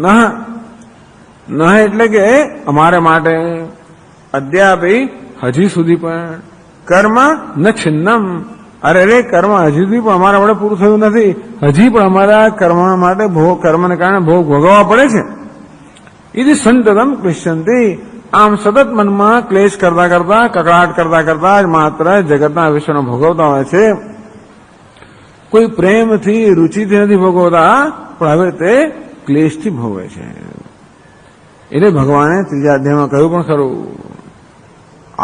ના એટલે કે અમારે માટે અદ્યાપી હજી સુધી પણ કર્મ ન છિન્નમ, અરે કર્મ હજી સુધી પણ અમારા માટે પૂરું થયું નથી, હજી પણ અમારા કર્મ માટે કર્મને કારણે ભોગ ભોગવવા પડે છે. એ સંતતમ ક્લિશ્ચંતી, આમ સતત મનમાં ક્લેશ કરતા કરતા, કકડાટ કરતા કરતા જ માત્ર જગતના વિષયનો ભોગવતા હોય છે. કોઈ પ્રેમથી રુચિથી નથી ભોગવતા, પણ હવે તે ક્લેશથી ભોગવે છે. એટલે ભગવાને ત્રીજા અધ્યાયમાં કહ્યું પણ ખરું,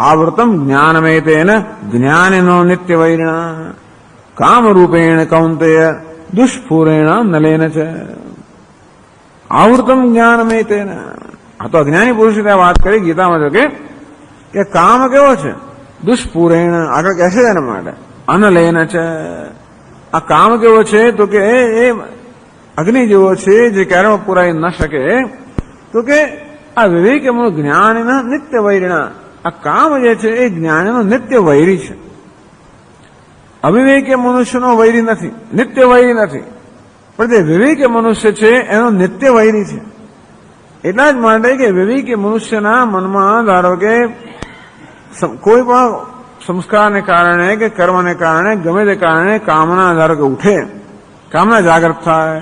આવૃતમ જ્ઞાનમેતેન જ્ઞાનિનો નિત્ય વૈરિણા કામરૂપેણ કૌંતેય દુષ્પુરેણ નલેન છે. આવૃતમ જ્ઞાનમેતેન, આ તો અજ્ઞાની પુરુષે ત્યાં વાત કરી ગીતામાં જો કે કામ કેવો છે? દુષ્પુરેણ, આગળ કહેશે એના માટે અનલેન છે. આ કામ કેવો છે? તો કે એ અગ્નિ જેવો છે જે ક્યારેય પુરાઈ ન શકે. તો કે આ વિવેક એમનું જ્ઞાનના નિત્ય વૈરિણા, આ કામ જે છે એ જ્ઞાનનો નિત્ય વૈરી છે. અવિવેકી મનુષ્યનો વૈરી નથી, નિત્ય વૈરી નથી, પણ જે વિવેકી મનુષ્ય છે એનો નિત્ય વૈરી છે. એટલા જ માટે કે વિવેકી મનુષ્યના મનમાં ધારો કે કોઈ પણ સંસ્કારને કારણે કે કર્મને કારણે ગમે તે કારણે કામના ધારો કે ઉઠે, કામના જાગૃત થાય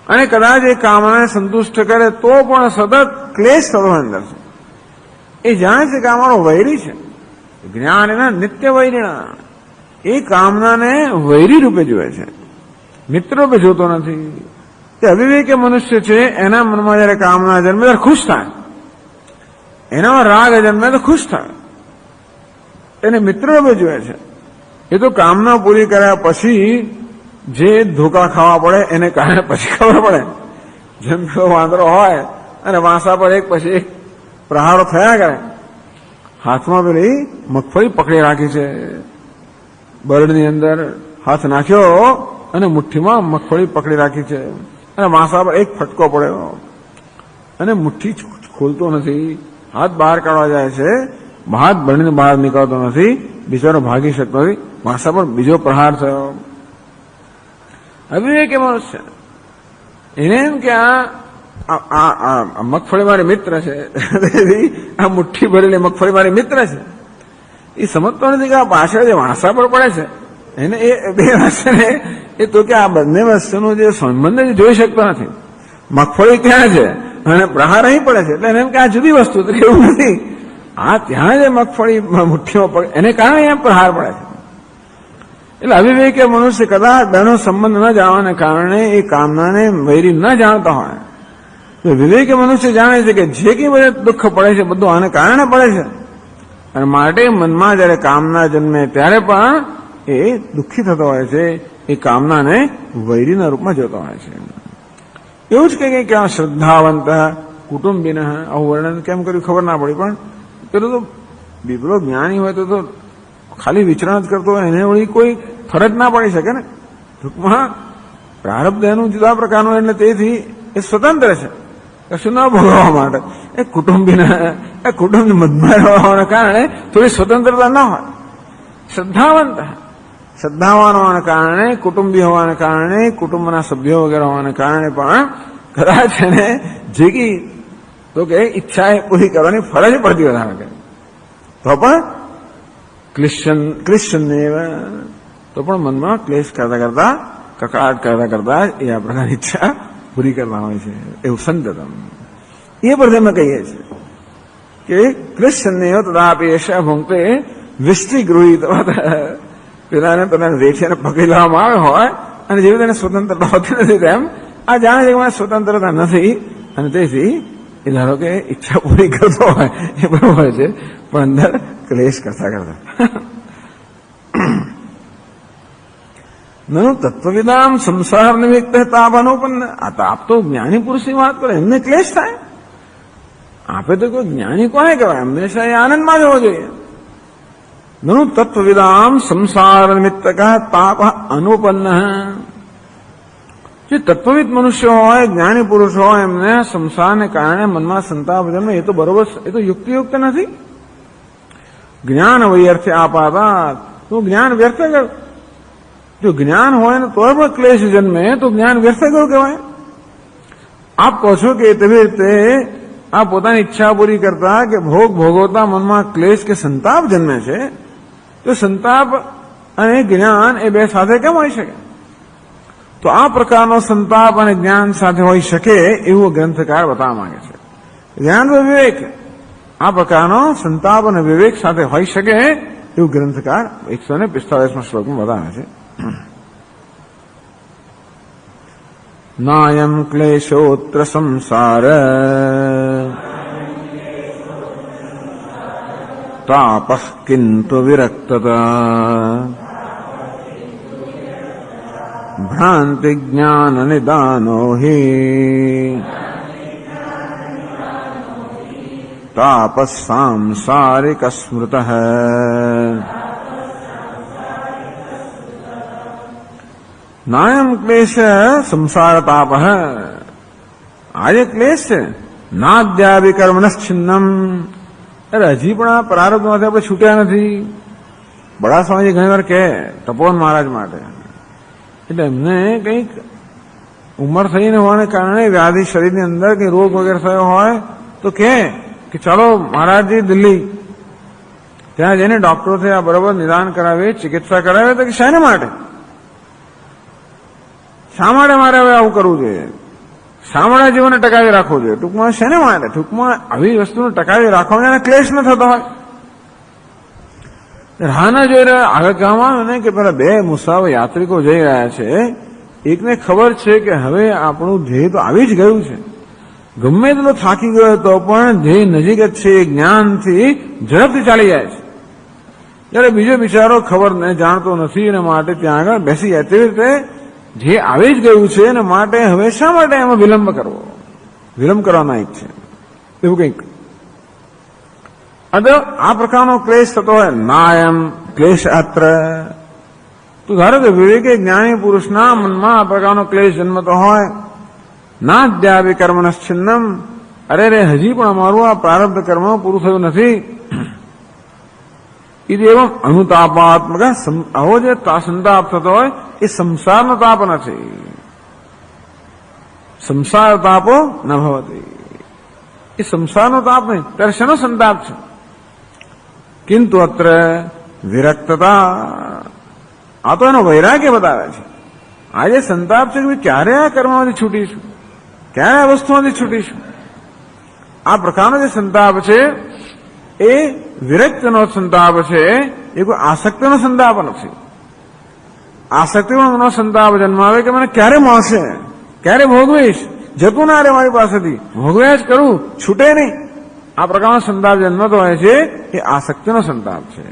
અને કદાચ એ કામનાને સંતુષ્ટ કરે તો પણ સતત ક્લેશ થતો અંદર છે. એ જાણે છે કે આ મારો વૈરી છે. જ્ઞાન એના નિત્ય વૈરીણા, એ કામનાને વૈરી રૂપે જુએ છે, મિત્ર રૂપે જોતો નથી. તે અવિવેકી મનુષ્ય છે, એના મનમાં જયારે કામના જન્મે ત્યારે ખુશ થાય, એનામાં રાગ જન્મે તો ખુશ થાય, એને મિત્ર રૂપે જુએ છે. એ તો કામના પૂરી કર્યા પછી જે ધોકા ખાવા પડે એને કારણે પછી ખબર પડે. જેમ પેલો વાંદરો હોય અને વાંસા પર એક પછી એક પ્રહારો થયા કરે. હાથમાં પેલી મગફળી પકડી રાખી છે, બરડની અંદર હાથ નાખ્યો અને મુઠ્ઠીમાં મગફળી પકડી રાખી છે અને વાંસા પર એક ફટકો પડ્યો અને મુઠ્ઠી ખોલતો નથી, હાથ બહાર કાઢવા જાય છે, હાથ બળીને બહાર નીકળતો નથી, બિચારો ભાગી શકતો નથી, વાંસા પર બીજો પ્રહાર થયો. અવિવેકી મનુષ્ય એને એમ કે આ મગફળી મારી મિત્ર છે, આ મુઠ્ઠી ભરેલી મગફળી મારી મિત્ર છે. એ સમજતો નથી કે આ પાછળ જે વાંસા પર પડે છે એને એ બે વસ્તુને એ તો કે આ બંને વસ્તુનો જે સંબંધ જોઈ શકતો નથી. મગફળી ત્યાં છે અને પ્રહાર અહીં પડે છે એટલે એને એમ કે આ જુદી વસ્તુ તો એવું નથી, આ ત્યાં જે મગફળી મુઠ્ઠીમાં પડે એને કારણે અહીંયા પ્રહાર પડે છે. એટલે અવિવેકી મનુષ્ય કદાચ બેનો સંબંધ ન જાણવાને કારણે એ કામનાને વૈરી ન જાણતા હોય. તો વિવેકી મનુષ્ય જાણે છે કે જે કંઈ બધે દુઃખ પડે છે બધું આને કારણે પડે છે, અને માટે મનમાં જયારે કામના જન્મે ત્યારે પણ એ દુઃખી થતો હોય છે, એ કામનાને વૈરીના રૂપમાં જોતો હોય છે. એવું જ કંઈ કે આ શ્રદ્ધાવંત કુટુંબિન, આવું વર્ણન કેમ કર્યું ખબર ના પડી, પણ પેલો તો બીબલો જ્ઞાની હોય તો ખાલી વિચરણ જ કરતો હોય, એને વળી કોઈ ફરજ ના પડી શકે ને. ટૂંકમાં પ્રારબ્ધ એનું જુદા પ્રકારનું, એટલે તેથી એ સ્વતંત્ર છે કશું ના ભોગવવા માટે. એ કુટુંબની મધમાં હોવાના કારણે થોડી સ્વતંત્રતા ના હોય. શ્રદ્ધાવાન હોવાના કારણે, કુટુંબી હોવાના કારણે, કુટુંબના સભ્યો વગેરે હોવાના કારણે પણ કદાચ એને જે કઈ તો કે ઈચ્છા એ પૂરી કરવાની ફરજ પડતી વધારે કે તો પણ ક્લિશ્ચન તો પણ મનમાં ક્લેશ કરતા કરતા, કકડાટ કરતા કરતા એ આ પ્રકારની ઈચ્છા પૂરી કરવા હોય છે. એવું સંતતમ એ પરથી અમે કહીએ છીએ કે ક્લિશ્ચન તદાપી એશા ભૂંગતે વિષ્ટિ ગૃહિત પેલાને પોતાને રેઠિયાને પકડી લેવામાં આવે હોય અને જેવી તેને સ્વતંત્રતા હોતી નથી તેમ આ જાણે છે કે મને સ્વતંત્રતા નથી, અને તેથી એ ધારો કે ઈચ્છા પૂરી કરતો હોય એ બરોબર છે, પણ અંદર ક્લેશ કરતા કરતા નनु તત્વવિદામ સંસાર નિમિત્ત તાપ અનુપન્ન. આ તાપ તો જ્ઞાની પુરુષની વાત કરે, એમને ક્લેશ થાય. આપે તો કોઈ જ્ઞાની કોને કહેવાય? હંમેશા એ આનંદમાં જ હોવો જોઈએ. નनु તત્વવિદામ સંસાર નિમિત્ત તાપ અનુપન્ન. જે તત્વવિદ મનુષ્ય હોય, જ્ઞાની પુરુષ હોય, એમને સંસારને કારણે મનમાં સંતાપ જન્મે, એ તો બરોબર, એ તો યુક્તિયુક્ત નથી. જ્ઞાન વૈયર્થ આપાદાત. તો જ્ઞાન વ્યર્થ ગયું. જો જ્ઞાન હોય ને તો પણ ક્લેશ જન્મે તો જ્ઞાન વ્યર્થ ગયું કહેવાય. આપ કહો છો કે તેવી રીતે આ પોતાની ઈચ્છા પૂરી કરતા કે ભોગ ભોગવતા મનમાં ક્લેશ કે સંતાપ જન્મે છે, તો સંતાપ અને જ્ઞાન એ બે સાથે કેમ હોઈ શકે? તો આ પ્રકારનો સંતાપ અને જ્ઞાન સાથે હોઈ શકે એવું ગ્રંથકાર બતાવવા માંગે છે. જ્ઞાન વિવેક, આ પ્રકારનો સંતાપ અને વિવેક સાથે હોઈ શકે એવું ગ્રંથકાર 145માં શ્લોકમાં બતાવે છે. નાયમ ક્લેશોત્ર સંસાર તાપઃ કિંતુ વિરક્તતા ભ્રાંતિ જ્ઞાન નિદાનો હિ તાપ સાંસારિક સ્મૃત. નાયમ ક્લેશ સંસાર તાપ. આ જે ક્લેશ છે નાદ્યાવિ કર્મનશ્ચિન્નમ. અરે હજી પણ આ પ્રારબ્ધમાંથી આપણે છૂટ્યા નથી. બડા સ્વામીજી ઘણી વાર કહે તપોવન મહારાજ માટે, એટલે એમને કંઈક ઉંમર થઈને હોવાને કારણે વ્યાધિ શરીરની અંદર કંઈ રોગ વગેરે થયો હોય તો કે ચાલો મહારાજજી દિલ્હી, ત્યાં જઈને ડોક્ટરોથી આ બરોબર નિદાન કરાવે, ચિકિત્સા કરાવે. તો કે શાને માટે? શા માટે મારે હવે આવું કરવું જોઈએ? શા માટે જીવનને ટકાવી રાખવું જોઈએ? ટૂંકમાં શેને માટે? ટૂંકમાં આવી વસ્તુને ટકાવી રાખવાને ક્લેશ ન થતો હોય. રાહના જોઈ રહ્યા. આગળ કહેવામાં આવે ને કે પેલા બે મુસાફર યાત્રિકો જઈ રહ્યા છે. એકને ખબર છે કે હવે આપણું ધ્યેય તો આવી જ ગયું છે, ગમે તેટલો થાકી ગયો તો પણ ધ્યેય નજીક જ છે, જ્ઞાનથી ઝડપથી ચાલી જાય છે. જ્યારે બીજો બિચારો ખબર જાણતો નથી અને માટે ત્યાં આગળ બેસી જાય. તેવી રીતે જે આવી જ ગયું છે અને માટે હવે શા માટે એમાં વિલંબ કરવો? વિલંબ કરવાના ઈચ્છે એવું કંઈક. આ પ્રકારનો ક્લેશ થતો હોય. નાયમ ક્લેશ અત્ર. તો ધારો કે વિવેકે જ્ઞાની પુરુષના મનમાં આ પ્રકારનો ક્લેશ જન્મતો હોય. નાદ્યાવિ કર્મનશ્ચિન્નમ. અરે રે, હજી પણ અમારું આ પ્રારબ્ધ કર્મ પૂરું થયું નથી. એમ અનુતાપાત્મક. આવો જે સંતાપ થતો હોય એ સંસારનો તાપ નથી. સંસાર તાપો ન ભવતી. એ સંસારનો તાપ નહીં. ત્યારે શેનો સંતાપ છે? કિંતુ અત્ર વિરક્તતા. આ તો એનો વૈરાગ્ય બતાવે છે. આ જે સંતાપ છે કે ક્યારે આ કર્મમાંથી છૂટીશું, ક્યારે આ વસ્તુમાંથી છૂટીશું. આ પ્રકારનો જે સંતાપ છે એ વિરક્તનો સંતાપ છે. એ કોઈ આસક્તિનો સંતાપ નથી. આસક્તિનો સંતાપ જન્માવે કે મને ક્યારે મળશે, ક્યારે ભોગવીશ, જતું ના રે મારી પાસેથી, ભોગવ્યા જ કરું, છૂટે નહીં. આ પ્રકારનો સંતાપ જન્મતો હોય છે એ આસક્તિનો સંતાપ છે.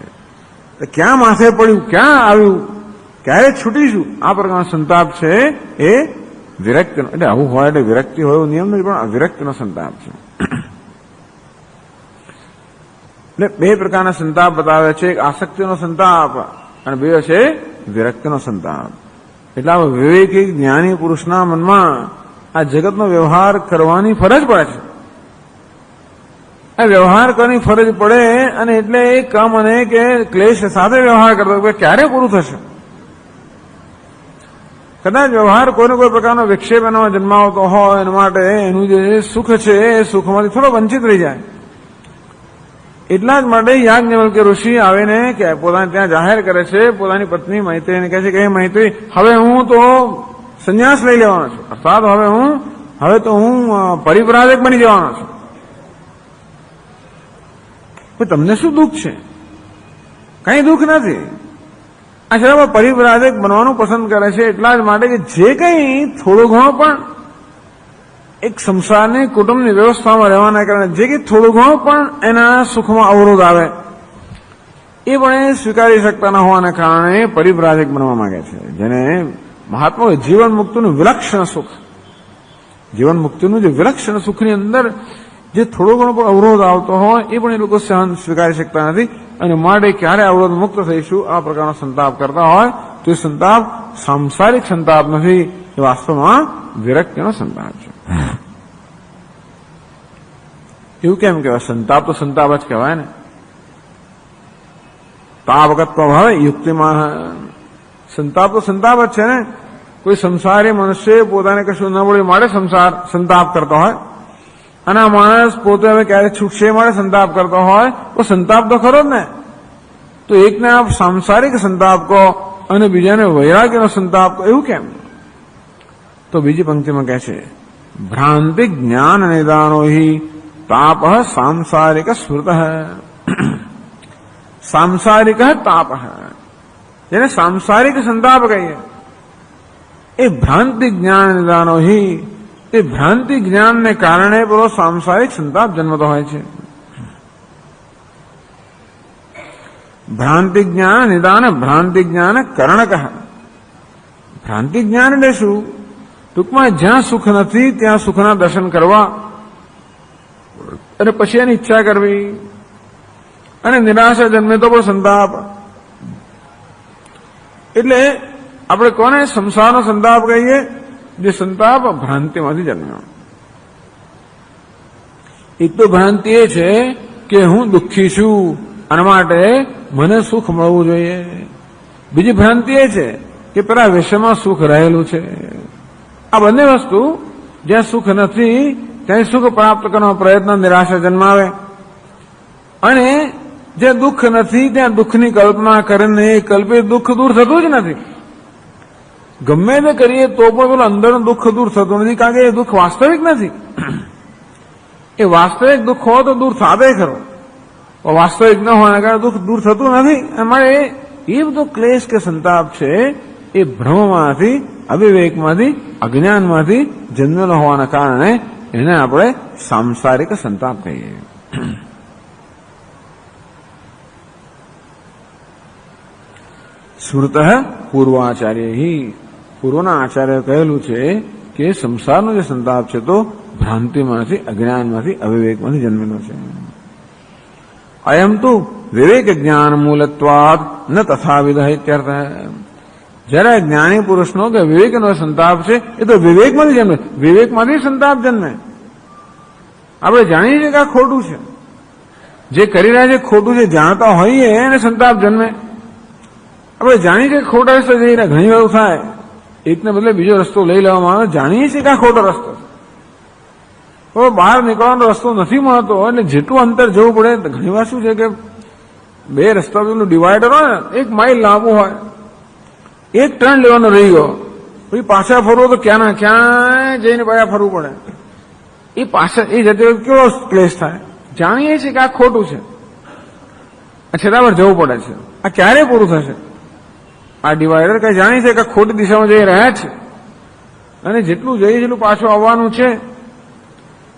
ક્યાં માથે પડ્યું, ક્યાં આવ્યું, ક્યારે છૂટીશું, આ પ્રકારનો સંતાપ છે એ વિરક્તિનો. એટલે આવું હોય એટલે વિરક્તિ હોય એવું નિયમ નથી, પણ વિરક્તિનો સંતાપ છે. એટલે બે પ્રકારના સંતાપ બતાવે છે. એક આસક્તિનો સંતાપ અને બે છે વિરક્તિનો સંતાપ. એટલે આ વિવેકી જ્ઞાની પુરુષના મનમાં આ જગતનો વ્યવહાર કરવાની ફરજ પડે છે. આ વ્યવહાર કરવાની ફરજ પડે અને એટલે એ કામ અને કે ક્લેશ સાથે વ્યવહાર કરતો ક્યારે પૂરું થશે? કદાચ વ્યવહાર કોઈને કોઈ પ્રકારનો વિક્ષેપ એનામાં જન્માવતો હોય એના માટે એનું જે સુખ છે એ સુખમાંથી થોડો વંચિત રહી જાય. એટલા જ માટે યાજ્ઞવલ્ક્ય ઋષિ આવીને કે પોતાને ત્યાં જાહેર કરે છે પોતાની પત્ની મૈત્રીને કહે છે કે એ મૈત્રી, હવે હું તો સંન્યાસ લઈ લેવાનો છું, અર્થાત હવે તો હું પરિવ્રાજક બની જવાનો છું. તમને શું દુઃખ છે? કઈ દુઃખ નથી. આ છતાં પરિવ્રાજક બનવાનું પસંદ કરે છે એટલા જ માટે કે જે કંઈ થોડું ઘણું પણ એક સંસારની કુટુંબની વ્યવસ્થામાં રહેવાના કારણે જે કંઈ થોડું ઘણું પણ એના સુખમાં અવરોધ આવે એ પણ એ સ્વીકારી શકતા ન હોવાને કારણે પરિવ્રાજક બનવા માંગે છે, જેને મહાત્માઓ જીવન મુક્તિનું વિલક્ષણ સુખ, જીવન મુક્તિનું જે વિલક્ષણ સુખની અંદર જે થોડો ઘણો પણ અવરોધ આવતો હોય એ પણ એ લોકો સહન સ્વીકારી શકતા નથી, અને માટે ક્યારે અવરોધ મુક્ત થઈશું આ પ્રકારનો સંતાપ કરતા હોય તો એ સંતાપ સાંસારિક સંતાપ નથી, એ વાસ્તવમાં વિરક્તિનો સંતાપ છે. એવું કેમ કહેવાય? સંતાપ તો સંતાપ જ કહેવાય ને. તાવગત્વ ભાવે યુક્તિમાં સંતાપ તો સંતાપ જ છે ને. કોઈ સંસારી મનુષ્ય પોતાને કશું ન મળે માટે સંતાપ કરતો હોય, અને આ માણસ પોતે હવે ક્યારે છૂટશે માટે સંતાપ કરતો હોય તો સંતાપ તો ખરો જ ને. તો એકને આપ સાંસારિક સંતાપ કહો અને બીજાને વૈરાગ્યનો સંતાપ કહો, એવું કેમ? તો બીજી પંક્તિમાં કહે છે, ભ્રાંતિ જ્ઞાન નિદાનો હિ તાપ સાંસારિક સ્મૃત. સાંસારિક તાપ, જેને સાંસારિક સંતાપ કહીએ, એ ભ્રાંતિ જ્ઞાન નિદાનો હિ, એ ભ્રાંતિ જ્ઞાનને કારણે પેલો સાંસારિક સંતાપ જન્મતો હોય છે. ભ્રાંતિ જ્ઞાન નિદાન ભ્રાંતિ જ્ઞાન કરણક. ભ્રાંતિ જ્ઞાન એટલે શું? ટૂંકમાં જ્યાં સુખ નથી ત્યાં સુખના દર્શન કરવા અને પછી એની ઈચ્છા કરવી, અને નિરાશા જન્મે તો પણ સંતાપ. એટલે આપણે કોને સંસારનો સંતાપ કહીએ? જે સંતાપ ભ્રાંતિમાંથી જન્મ્યો. એક તો ભ્રાંતિ એ છે કે હું દુઃખી છું અને માટે મને સુખ મળવું જોઈએ. બીજી ભ્રાંતિ એ છે કે પેલા વિષયમાં સુખ રહેલું છે. આ બંને વસ્તુ, જ્યાં સુખ નથી ત્યાં સુખ પ્રાપ્ત કરવાનો પ્રયત્ન નિરાશા જન્માવે, અને જ્યાં દુઃખ નથી ત્યાં દુઃખની કલ્પના કરીને એ કલ્પિત દુઃખ દૂર થતું જ નથી. ગમે તે કરીએ તો પણ પેલું અંદરનું દુઃખ દૂર થતું નથી, કારણ કે એ દુઃખ વાસ્તવિક નથી. એ વાસ્તવિક દુઃખ હોય તો દૂર થાતે ખરો, વાસ્તવિક ન હોવાના કારણે દુઃખ દૂર થતું નથી. અમારે એ બધો ક્લેશ કે સંતાપ છે એ ભ્રમમાંથી, અવિવેકમાંથી, અજ્ઞાનમાંથી જન્મેલો હોવાના કારણે એને આપણે સાંસારિક સંતાપ કહીએ. સ્મૃત પૂર્વાચાર્ય, પૂર્વના આચાર્ય કહેલું છે કે સંસારનો જે સંતાપ છે તો ભ્રાંતિમાંથી, અજ્ઞાનમાંથી, અવિવેકમાંથી જન્મેલો છે. અયમ તો વિવેક જ્ઞાન મૂલત્વાદ ન તથાવિધ ઇત્યર્થ. જયારે જ્ઞાની પુરુષનો કે વિવેકનો સંતાપ છે એ તો વિવેકમાંથી જન્મે, વિવેકમાંથી સંતાપ જન્મે. આપણે જાણીએ છીએ કે આ ખોટું છે, જે કરી રહ્યા છે ખોટું છે, જાણતા હોઈએ એને સંતાપ જન્મે. આપણે જાણીએ છીએ ખોટા રસ્તે જઈ રહ્યા, ઘણી વાર થાય એકને બદલે બીજો રસ્તો લઈ લેવામાં આવે, જાણીએ છીએ કે આ ખોટો રસ્તો છે, તો બહાર નીકળવાનો રસ્તો નથી મળતો, એટલે જેટલું અંતર જવું પડે. ઘણી વાર શું છે કે બે રસ્તા પેલું ડિવાઈડર હોય ને, 1 માઇલ લાંબુ હોય, એક ટર્ન લેવાનો રહી ગયો, પછી પાછા ફરવો તો ક્યાં ક્યાં જઈને પાછા ફરવું પડે. એ પાછા એ જતી વખતે કેવો ક્લેશ થાય. જાણીએ છીએ કે આ ખોટું છે, છતાં પર જવું પડે છે. આ ક્યારે પૂરું થશે? આ ડિવાઈડર કઈ જાણી છે કે ખોટી દિશામાં જઈ રહ્યા છે, અને જેટલું જઈએ એટલું પાછું આવવાનું છે.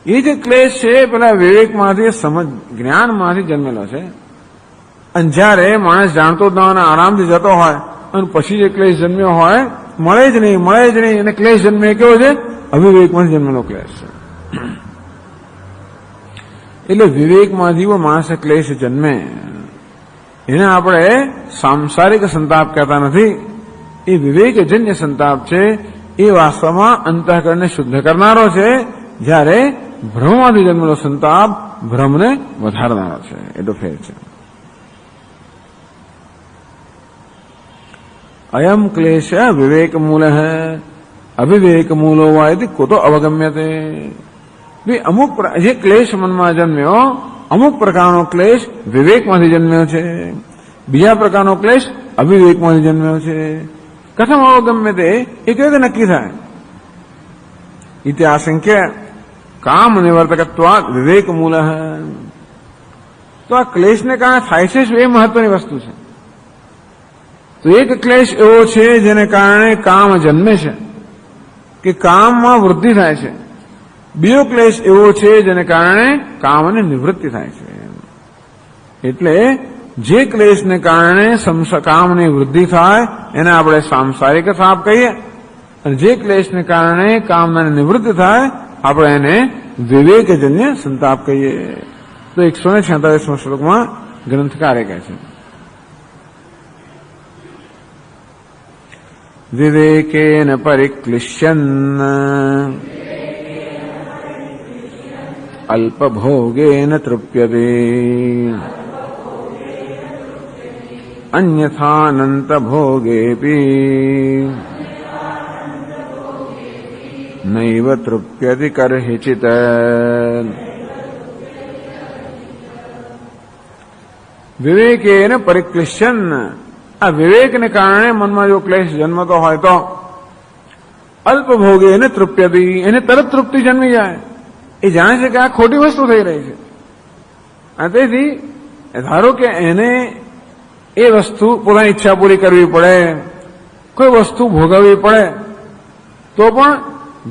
એ જે ક્લેશ છે પેલા વિવેકમાંથી, સમજ જ્ઞાનમાંથી જન્મેલો છે. અને જયારે માણસ જાણતો જ ન હોય, આરામથી જતો હોય, અને પછી જે ક્લેશ જન્મ્યો હોય મળે જ નહીં, અને ક્લેશ જન્મે કેવો છે? અવિવેકમાંથી જન્મેલો ક્લેશ છે. એટલે વિવેકમાંથી માણસે ક્લેશ જન્મે, એને આપણે સાંસારિક સંતાપ કહેતા નથી. એ વિવેકજન્ય સંતાપ છે. એ વાસ્તવમાં અંતઃકરણને શુદ્ધ કરનારો છે, જ્યારે ભ્રમમાંથી જન્મેલો સંતાપ ભ્રમને વધારનારો છે. એટલો ફેર છે. અયમ ક્લેશ વિવેક મૂલ હૈ, અવિવેક મૂલો વાયથી કુતો અવગમ્યતે. અમુક જે ક્લેશ મનમાં જન્મ્યો, અમુક પ્રકારનો ક્લેશ વિવેકમાંથી જન્મ્યો છે, બીજા પ્રકારનો ક્લેશ અવિવેકમાંથી જન્મ્યો છે. કથમ અવગમ્યતે, એ કેવી રીતે નક્કી થાય? ઇતિહાસંખ્ય કામ નિવર્તકત્વાદ વિવેક મૂલ. તો આ ક્લેશને કારણે થાય છે શું? એ મહત્વની વસ્તુ છે. તો એક ક્લેશ એવો છે જેને કારણે કામ જન્મે છે, કે કામમાં વૃદ્ધિ થાય છે. બીજો ક્લેશ એવો છે જેને કારણે કામની નિવૃત્તિ થાય છે. એટલે જે ક્લેશને કારણે કામની વૃદ્ધિ થાય એને આપણે સાંસારિક તાપ કહીએ, અને જે ક્લેશને કારણે કામનાની નિવૃત્તિ થાય આપણે એને વિવેકજન્ય સંતાપ કહીએ. તો 146માં શ્લોકમાં ગ્રંથકારે કહે છે, વિવેકેન પરિક્લિશ્યન અલ્પભોગેન તૃપ્યતે અન્યથાનંત ભોગેપી નૈવ તૃપ્યતિ કરહિચિત. વિવેકેન પરિક્લિશ્યન, આ વિવેકને કારણે મનમાં જો ક્લેશ જન્મતો હોય તો અલ્પભોગેન તૃપ્યતિ, એને તરત તૃપ્તિ જન્મી જાય. એ જાણે છે કે આ ખોટી વસ્તુ થઈ રહી છે, અને તેથી ધારો કે એને એ વસ્તુ પોતાની ઈચ્છા પૂરી કરવી પડે, કોઈ વસ્તુ ભોગવવી પડે, તો પણ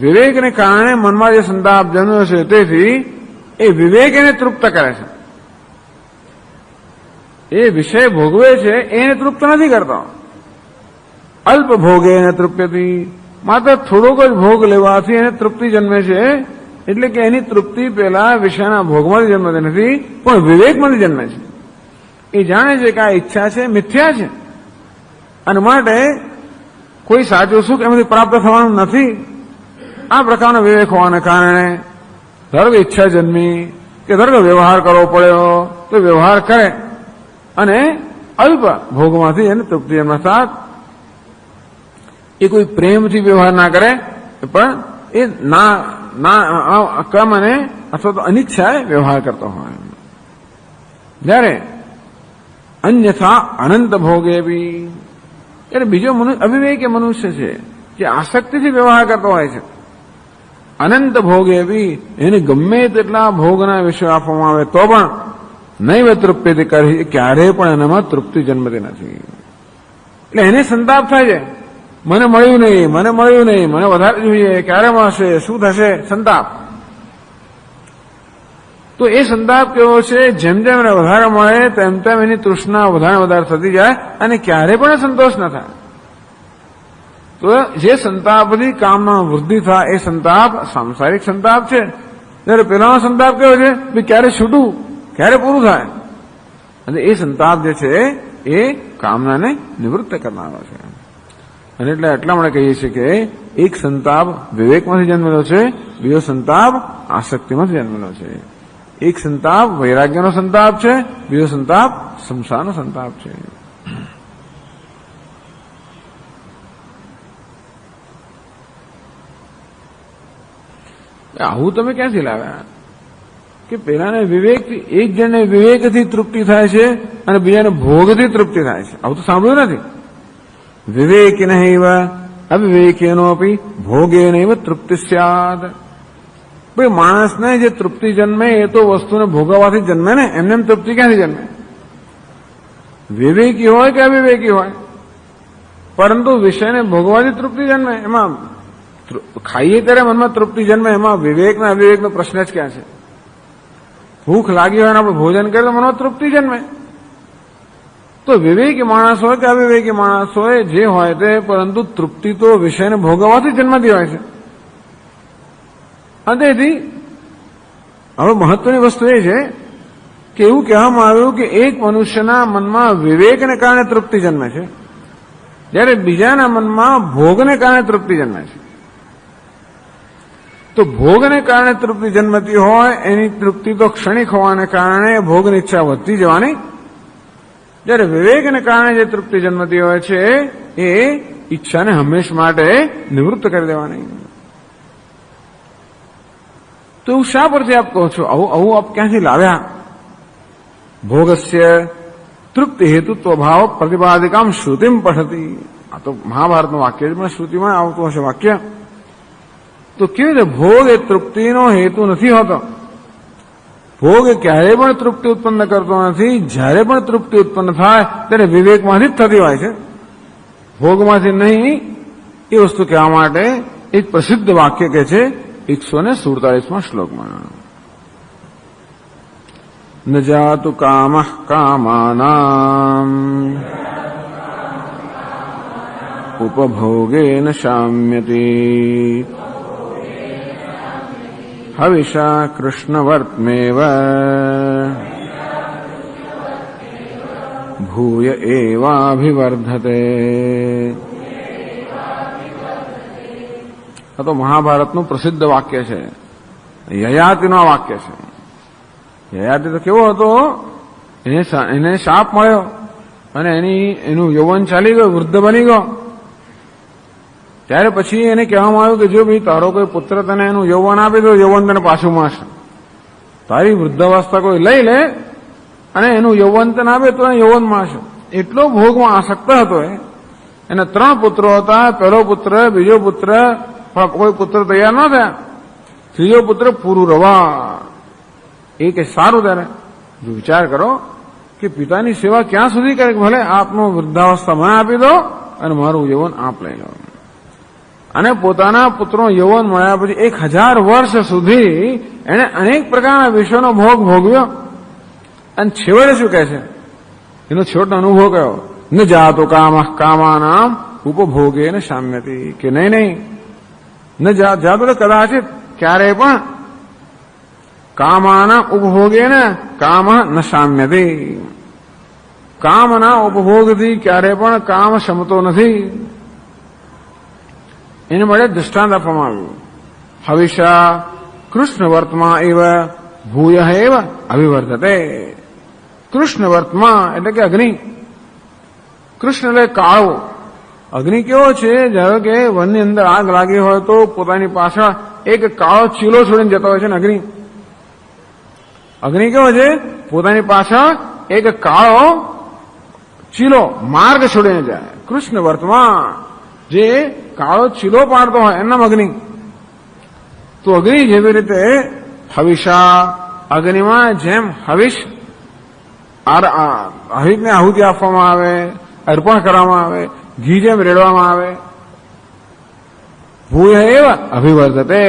વિવેકને કારણે મનમાં જે સંતાપ જન્મ્યો છે તેથી એ વિવેક એને તૃપ્ત કરે છે. એ વિષય ભોગવે છે એને તૃપ્ત નથી કરતો. અલ્પ ભોગે એને તૃપ્યથી, માત્ર થોડોક જ ભોગ લેવાથી એને તૃપ્તિ જન્મે છે, એટલે કે એની તૃપ્તિ પેલા વિષયના ભોગમાંથી જન્મતી નથી પણ વિવેકમાંથી જન્મે છે. એ જાણે છે કે આ ઈચ્છા છે મિથ્યા છે, અને માટે કોઈ સાચું સુખ એમાંથી પ્રાપ્ત થવાનું નથી. આ પ્રકારનો વિવેક હોવાના કારણે ધારો કે ઈચ્છા જન્મી કે ધારો કે વ્યવહાર કરવો પડ્યો તો વ્યવહાર કરે, અને અલ્પ ભોગમાંથી એને તૃપ્તિ જન્મતા. એ કોઈ પ્રેમથી વ્યવહાર ના કરે, પણ એ ક્રમ અને અથવા તો અનિચ્છાએ વ્યવહાર કરતો હોય. જ્યારે અન્યથા અનંત ભોગે બી, એટલે બીજો અવિવેકી મનુષ્ય છે જે આસક્તિથી વ્યવહાર કરતો હોય છે. અનંત ભોગે બી, એને ગમે તેટલા ભોગના વિષય આપવામાં આવે તો પણ નૈવ તૃપ્યતિ કરી, ક્યારેય પણ એનામાં તૃપ્તિ જન્મતી નથી. એટલે એને સંતાપ થાય છે, મને મળ્યું નહીં, મને મળ્યું નહીં, મને વધારે જોઈએ, ક્યારે મળશે, શું થશે, સંતાપ. તો એ સંતાપ કેવો છે, જેમ જેમ એને વધારે મળે તેમ તેમ એની તૃષ્ણા વધારે થતી જાય અને ક્યારે પણ સંતોષ ન થાય. તો જે સંતાપથી કામમાં વૃદ્ધિ થાય એ સંતાપ સાંસારિક સંતાપ છે. જ્યારે પેલાનો સંતાપ કેવો છે, ક્યારે છૂટું, ક્યારે પૂરું થાય, અને એ સંતાપ જે છે એ કામનાને નિવૃત્ત કરનારો છે. અને એટલે એટલા માટે કહીએ છીએ કે એક સંતાપ વિવેકમાંથી જન્મેલો છે, બીજો સંતાપ આસક્તિમાંથી જન્મેલો છે. એક સંતાપ વૈરાગ્યનો સંતાપ છે, બીજો સંતાપ સંસારનો સંતાપ છે. આવું તમે ક્યાંથી લાવ્યા કે પેલાને વિવેકથી, એક જણને વિવેકથી તૃપ્તિ થાય છે અને બીજાને ભોગથી તૃપ્તિ થાય છે? આવું તો સાંભળ્યું નથી. વિવેકિનૈવ અવિવેકેનોપી ભોગેનૈવ તૃપ્તિ સ્યાદ. ભાઈ માણસને જે તૃપ્તિ જન્મે એ તો વસ્તુને ભોગવવાથી જન્મે ને, એમને એમ તૃપ્તિ ક્યાંથી જન્મે? વિવેકી હોય કે અવિવેકી હોય, પરંતુ વિષયને ભોગવાથી તૃપ્તિ જન્મે. એમાં ખાઈએ ત્યારે મનમાં તૃપ્તિ જન્મે, એમાં વિવેક ને અવિવેકનો પ્રશ્ન જ ક્યાં છે? ભૂખ લાગી હોય ને આપણે ભોજન કરીએ તો મનમાં તૃપ્તિ જન્મે. તો વિવેકી માણસ હોય કે અવિવેકી માણસ હોય, જે હોય તે, પરંતુ તૃપ્તિ તો વિષયને ભોગવવાથી જન્મતી હોય છે. અને તેથી હવે મહત્વની વસ્તુ એ છે કે એવું કહેવામાં આવ્યું કે એક મનુષ્યના મનમાં વિવેકને કારણે તૃપ્તિ જન્મે છે, જ્યારે બીજાના મનમાં ભોગને કારણે તૃપ્તિ જન્મે છે. તો ભોગને કારણે તૃપ્તિ જન્મતી હોય એની તૃપ્તિ તો ક્ષણિક હોવાને કારણે ભોગની ઈચ્છા વધતી જવાની, જ્યારે વિવેકને કારણે જે તૃપ્તિ જન્મતી હોય છે એ ઈચ્છાને હંમેશ માટે નિવૃત્ત કરી દેવાની. તો એવું શા પરથી આપ કહો છો? આવું આપ ક્યાંથી લાવ્યા? ભોગસ્ય તૃપ્તિ હેતુત્વ ભાવ પ્રતિપાદિકામ શ્રુતિમ પઠતી. આ તો મહાભારતનું વાક્ય છે, પણ શ્રુતિમાં આવતું હશે વાક્ય. તો કેવી રીતે ભોગ એ તૃપ્તિનો હેતુ નથી હોતો? ભોગ એ ક્યારેય પણ તૃપ્તિ ઉત્પન્ન કરતો નથી. જ્યારે પણ તૃપ્તિ ઉત્પન્ન થાય ત્યારે વિવેકમાંથી જ થતી હોય છે, ભોગમાંથી નહીં. એ વસ્તુ કહેવા માટે એક પ્રસિદ્ધ વાક્ય કહે છે 147માં શ્લોકમાં, ન જાતુ કામઃ કામાનામ ઉપભોગેન શામ્યતિ હવિષા કૃષ્ણવર્તમેવ ભૂય એવાભિવર્ધતે. આ તો મહાભારતનું પ્રસિદ્ધ વાક્ય છે, યયાતિનું આ વાક્ય છે. યયાતિ તો કેવો હતો, એને શાપ મળ્યો અને એનું યૌવન ચાલી ગયું, વૃદ્ધ બની ગયો. ત્યારે પછી એને કહેવામાં આવ્યું કે જો ભાઈ તારો કોઈ પુત્ર તને એનું યૌવન આપી દો, યૌવન તને પાછું મળશે. તારી વૃદ્ધાવસ્થા કોઈ લઈ લે અને એનું યૌવન તને આપે તો યૌવન મળશે. એટલો ભોગમાં આસક્ત હતો એને 3 પુત્રો હતા. પહેલો પુત્ર, બીજો પુત્ર, પણ કોઈ પુત્ર તૈયાર ન થયા. ત્રીજો પુત્ર પુરુરવા. એ કે સારું, ત્યારે જો વિચાર કરો કે પિતાની સેવા ક્યાં સુધી કરે, ભલે આપનો વૃદ્ધાવસ્થા મને આપી દો અને મારું યૌવન આપ લઈ લો. અને પોતાના પુત્રો યૌવન મળ્યા પછી 1000 વર્ષ સુધી એને અનેક પ્રકારના વિશ્વનો ભોગ ભોગવ્યો. અને છેવટે શું કહે છે, એનો છેવટનો અનુભવ કયો, ન જાતો કામઃ કામાનામ ઉપભોગે ને શામ્યતિ. કે નહીં, ન જાતો કદાચિત ક્યારેય પણ કામાના ઉપભોગે ને કામ ન શામ્યતિ. કામના ઉપભોગથી ક્યારે પણ કામ શમતો નથી. એને માટે દૃષ્ટાંત આપવામાં આવ્યું. હવિષા કૃષ્ણ વર્તમાં એવ ભૂય એવ અભિવર્ધતે. કૃષ્ણ વર્તમાં એટલે કે અગ્નિ. કૃષ્ણ એટલે કાળો. અગ્નિ કેવો છે, ધારો કે વનની અંદર આગ લાગી હોય તો પોતાની પાછળ એક કાળો ચીલો છોડીને જતો હોય છે ને અગ્નિ. અગ્નિ કેવો છે, પોતાની પાછળ એક કાળો ચીલો માર્ગ છોડીને જાય. કૃષ્ણ વર્તમાં જે કાળો ચીલો પાડતો હોય એના અગ્નિ. તો અગ્નિ જેવી રીતે હવિષા, અગ્નિમાં જેમ હવિષ હવિષને આહુતિ આપવામાં આવે, અર્પણ કરવામાં આવે, ઘી જેમ રેડવામાં આવે, ભૂય એવ અભિવર્ધતે.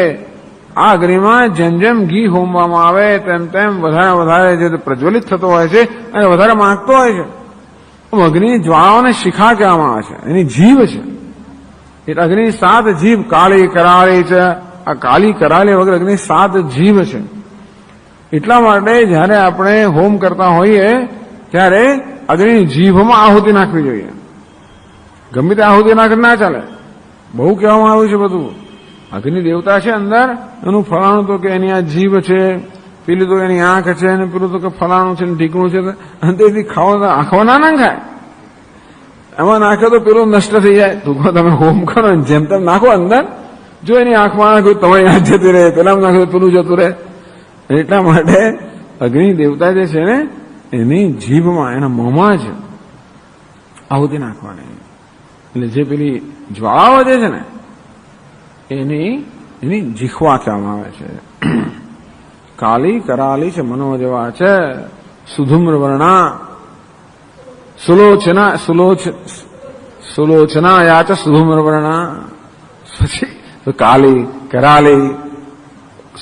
આ અગ્નિમાં જેમ જેમ ઘી હોમવામાં આવે તેમ તેમ વધારે વધારે જે પ્રજ્વલિત થતો હોય છે અને વધારે માંગતો હોય છે. અગ્નિ જ્વાળાઓને શિખા કહેવામાં આવે છે, એની જીભ છે. એટલે અગ્નિની 7 જીભ, કાળી કરાળી છે. આ કાળી કરાળી વગર અગ્નિ 7 જીભ છે. એટલા માટે જયારે આપણે હોમ કરતા હોઈએ ત્યારે અગ્નિની જીભમાં આહુતિ નાખવી જોઈએ. ગમે તે આહુતિ નાખી ના ચાલે. બહુ કહેવામાં આવ્યું છે બધું. અગ્નિ દેવતા છે અંદર, એનું ફલાણું તો કે એની આ જીભ છે, પેલું તો એની આંખ છે, અને પેલું તો કે ફલાણું છે, ઢીકણું છે. અને તેથી આંખો ના નાખાય. એમાં નાખે તો પેલું નષ્ટ થઈ જાય. ટૂંકમાં તમે હોમ કરો ને જેમ તેમ નાખો અંદર, જો એની આંખમાં નાખ્યું તમારી આંખ જતી રહે, પેલામાં નાખ્યું પેલું જતું રહે. એટલા માટે અગ્નિ દેવતા જે છે ને એની જીભમાં, એના મોંમાં જ આહુતિ નાખવાની. એટલે જે પેલી જ્વાળાઓ જે છે ને એની જીખવા કહેવામાં આવે છે. કાલી કરાલી છે, મનો જેવા છે. સુધુમ્ર વર્ણા, સુલોચના યા છે સુધુમ્ર વર્ણા. પછી કાલી કરાલી,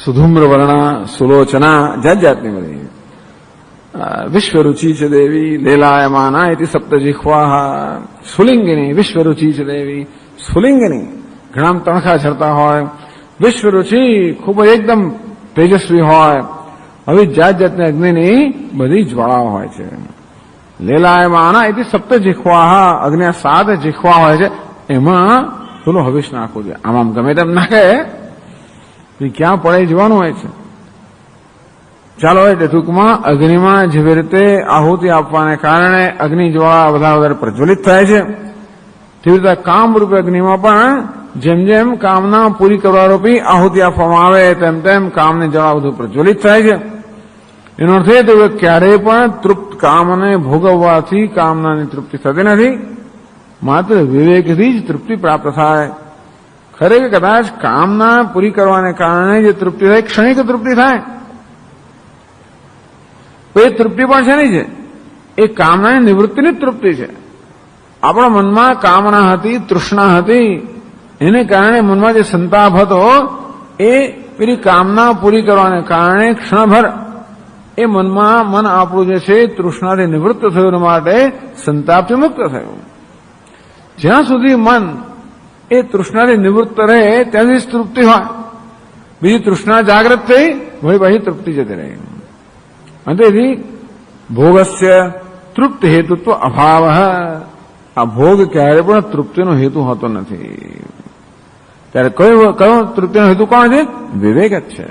સુધુમ્ર વર્ણા, સુલોચના, જાત જાતની બધી. વિશ્વરુચિ છે દેવી લેલાયમાના ઇતિ સપ્ત જીહ્વા. સ્ફુલિંગિની વિશ્વરુચિ છે દેવી. સ્ફુલિંગિની ઘણા તણખા ઝરતા હોય. વિશ્વરુચિ ખૂબ જ એકદમ તેજસ્વી હોય. હવે જાત જાતની અગ્નિની બધી જ્વાળાઓ હોય છે. લેલાયમાના ઇતિ સપ્ત જીહ્વા. અગ્નિ 7 જીહ્વા હોય છે. એમાં પેલું હવિષ નાખવું જોઈએ. આમ ગમે તેમ નાખે ક્યાં પડે જવાનું હોય છે. ચાલો, એટલે ટૂંકમાં અગ્નિમાં જેવી રીતે આહુતિ આપવાને કારણે અગ્નિ જ્વાળા વધારે પ્રજ્વલિત થાય છે, તેવી રીતે કામરૂપી અગ્નિમાં પણ જેમ જેમ કામના પૂરી કરવા રૂપી આહુતિ આપવામાં આવે તેમ તેમ કામની જ્વાળા વધુ પ્રજ્વલિત થાય છે. એનો અર્થ એ થયો કે ક્યારેય પણ તૃપ્ત કામને ભોગવવાથી કામનાની તૃપ્તિ થતી નથી. માત્ર વિવેકથી જ તૃપ્તિ પ્રાપ્ત થાય. ખરેખર કદાચ કામના પૂરી કરવાને કારણે જે તૃપ્તિ થાય, ક્ષણિક તૃપ્તિ થાય. તો એ તૃપ્તિ પણ છે નહીં છે, એ કામનાની નિવૃત્તિની જ તૃપ્તિ છે. આપણા મનમાં કામના હતી, તૃષ્ણા હતી, એને કારણે મનમાં જે સંતાપ હતો એ પેલી કામના પૂરી કરવાને કારણે ક્ષણભર એ મનમાં મન આપણું જે છે તૃષ્ણાથી નિવૃત્ત થયું માટે સંતાપથી મુક્ત થયું. જ્યાં સુધી મન એ તૃષ્ણાથી નિવૃત્ત રહે ત્યાં સુધી તૃપ્તિ હોય. બીજી તૃષ્ણા જાગૃત થઈ વળી પાછી તૃપ્તિ જતી રહી. અને તેથી ભોગસ્ય તૃપ્ત હેતુત્વ અભાવ. આ ભોગ ક્યારે પણ તૃપ્તિનો હેતુ હોતો નથી. ત્યારે કયો તૃપ્તિનો હેતુ કોણ છે? વિવેક જ છે.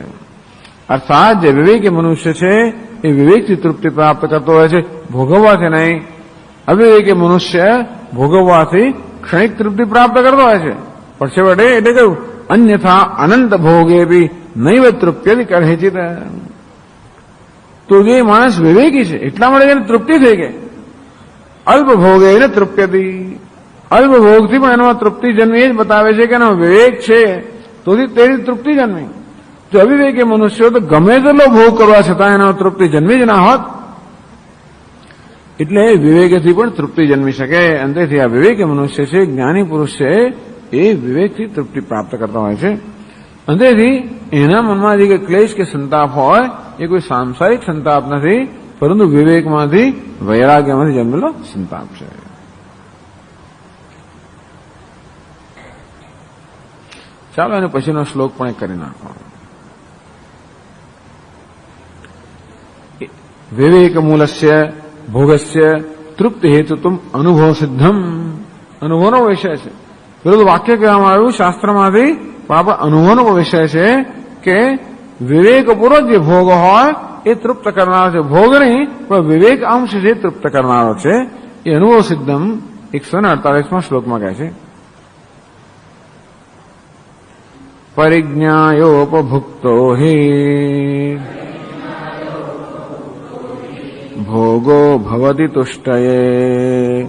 અર્થાત જે વિવેકી મનુષ્ય છે એ વિવેકથી તૃપ્તિ પ્રાપ્ત કરતો હોય છે, ભોગવવાથી નહીં. અવિવેકી મનુષ્ય ભોગવવાથી ક્ષણિક તૃપ્તિ પ્રાપ્ત કરતો હોય છે, પણ છેવટે એટલે કહ્યું અન્યથા અનંત ભોગે બી નૈવ તૃપ્યતિ કહેચિત. તો જે માણસ વિવેકી છે એટલા માટે એને તૃપ્તિ થઈ ગઈ. અલ્પ ભોગે એને તૃપ્યતિ. અલ્પ ભોગથી પણ એમાં તૃપ્તિ જન્મી એ જ બતાવે છે કે એનો વિવેક છે તો તેની તૃપ્તિ જન્મી. જો અવિવેકી મનુષ્યો તો ગમે તેટલો ભોગ કરવા છતાં એનો તૃપ્તિ જન્મી જ ના હોત. એટલે વિવેકથી પણ તૃપ્તિ જન્મી શકે. અંતેથી આ વિવેકી મનુષ્ય છે, જ્ઞાની પુરુષ છે, એ વિવેકથી તૃપ્તિ પ્રાપ્ત કરતા હોય છે. અંતેથી એના મનમાં જે ક્લેશ કે સંતાપ હોય એ કોઈ સાંસારિક સંતાપ નથી, પરંતુ વિવેકમાંથી વૈરાગ્યમાંથી જન્મેલો સંતાપ છે. ચાલો એને પછીનો શ્લોક પણ કરી નાખો. વિવેક મૂલસ્ય ભોગસ્ય તૃપ્તિ હેતુત્વ અનુભવ સિદ્ધમ. અનુભવનો વિષય છે. પેલું વાક્ય કહેવામાં આવ્યું શાસ્ત્રમાંથી, પણ આપણે અનુભવનો વિષય છે કે વિવેકપૂર્વક જે ભોગ હોય એ તૃપ્ત કરનારો છે. ભોગ નહીં પણ વિવેક અંશ જે તૃપ્ત કરનારો છે એ અનુભવ સિદ્ધમ 148માં શ્લોકમાં કહે છે. પરિજ્ઞાયોપભુક્તો હિ ભોગો ભવતિ તુષ્ટયે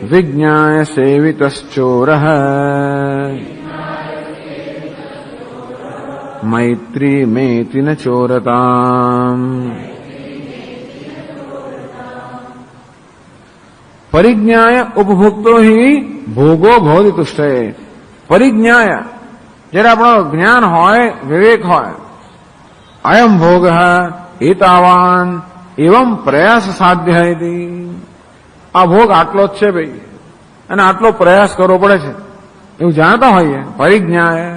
વિજ્ઞાય સેવિતશ્ચોરઃ મૈત્રી મેતિ ન ચોરતામ. પરિજ્ઞાય ઉપભુક્તો હિ ભોગો ભવતિ તુષ્ટયે. પરિજ્ઞાય જ્યારે આપણો જ્ઞાન હોય, વિવેક હોય, અયમ ભોગ એતાવાન એવમ પ્રયાસ સાધ્ય હતી. આ ભોગ આટલો જ છે ભાઈ અને આટલો પ્રયાસ કરવો પડે છે એવું જાણતા હોઈએ. પરિજ્ઞાય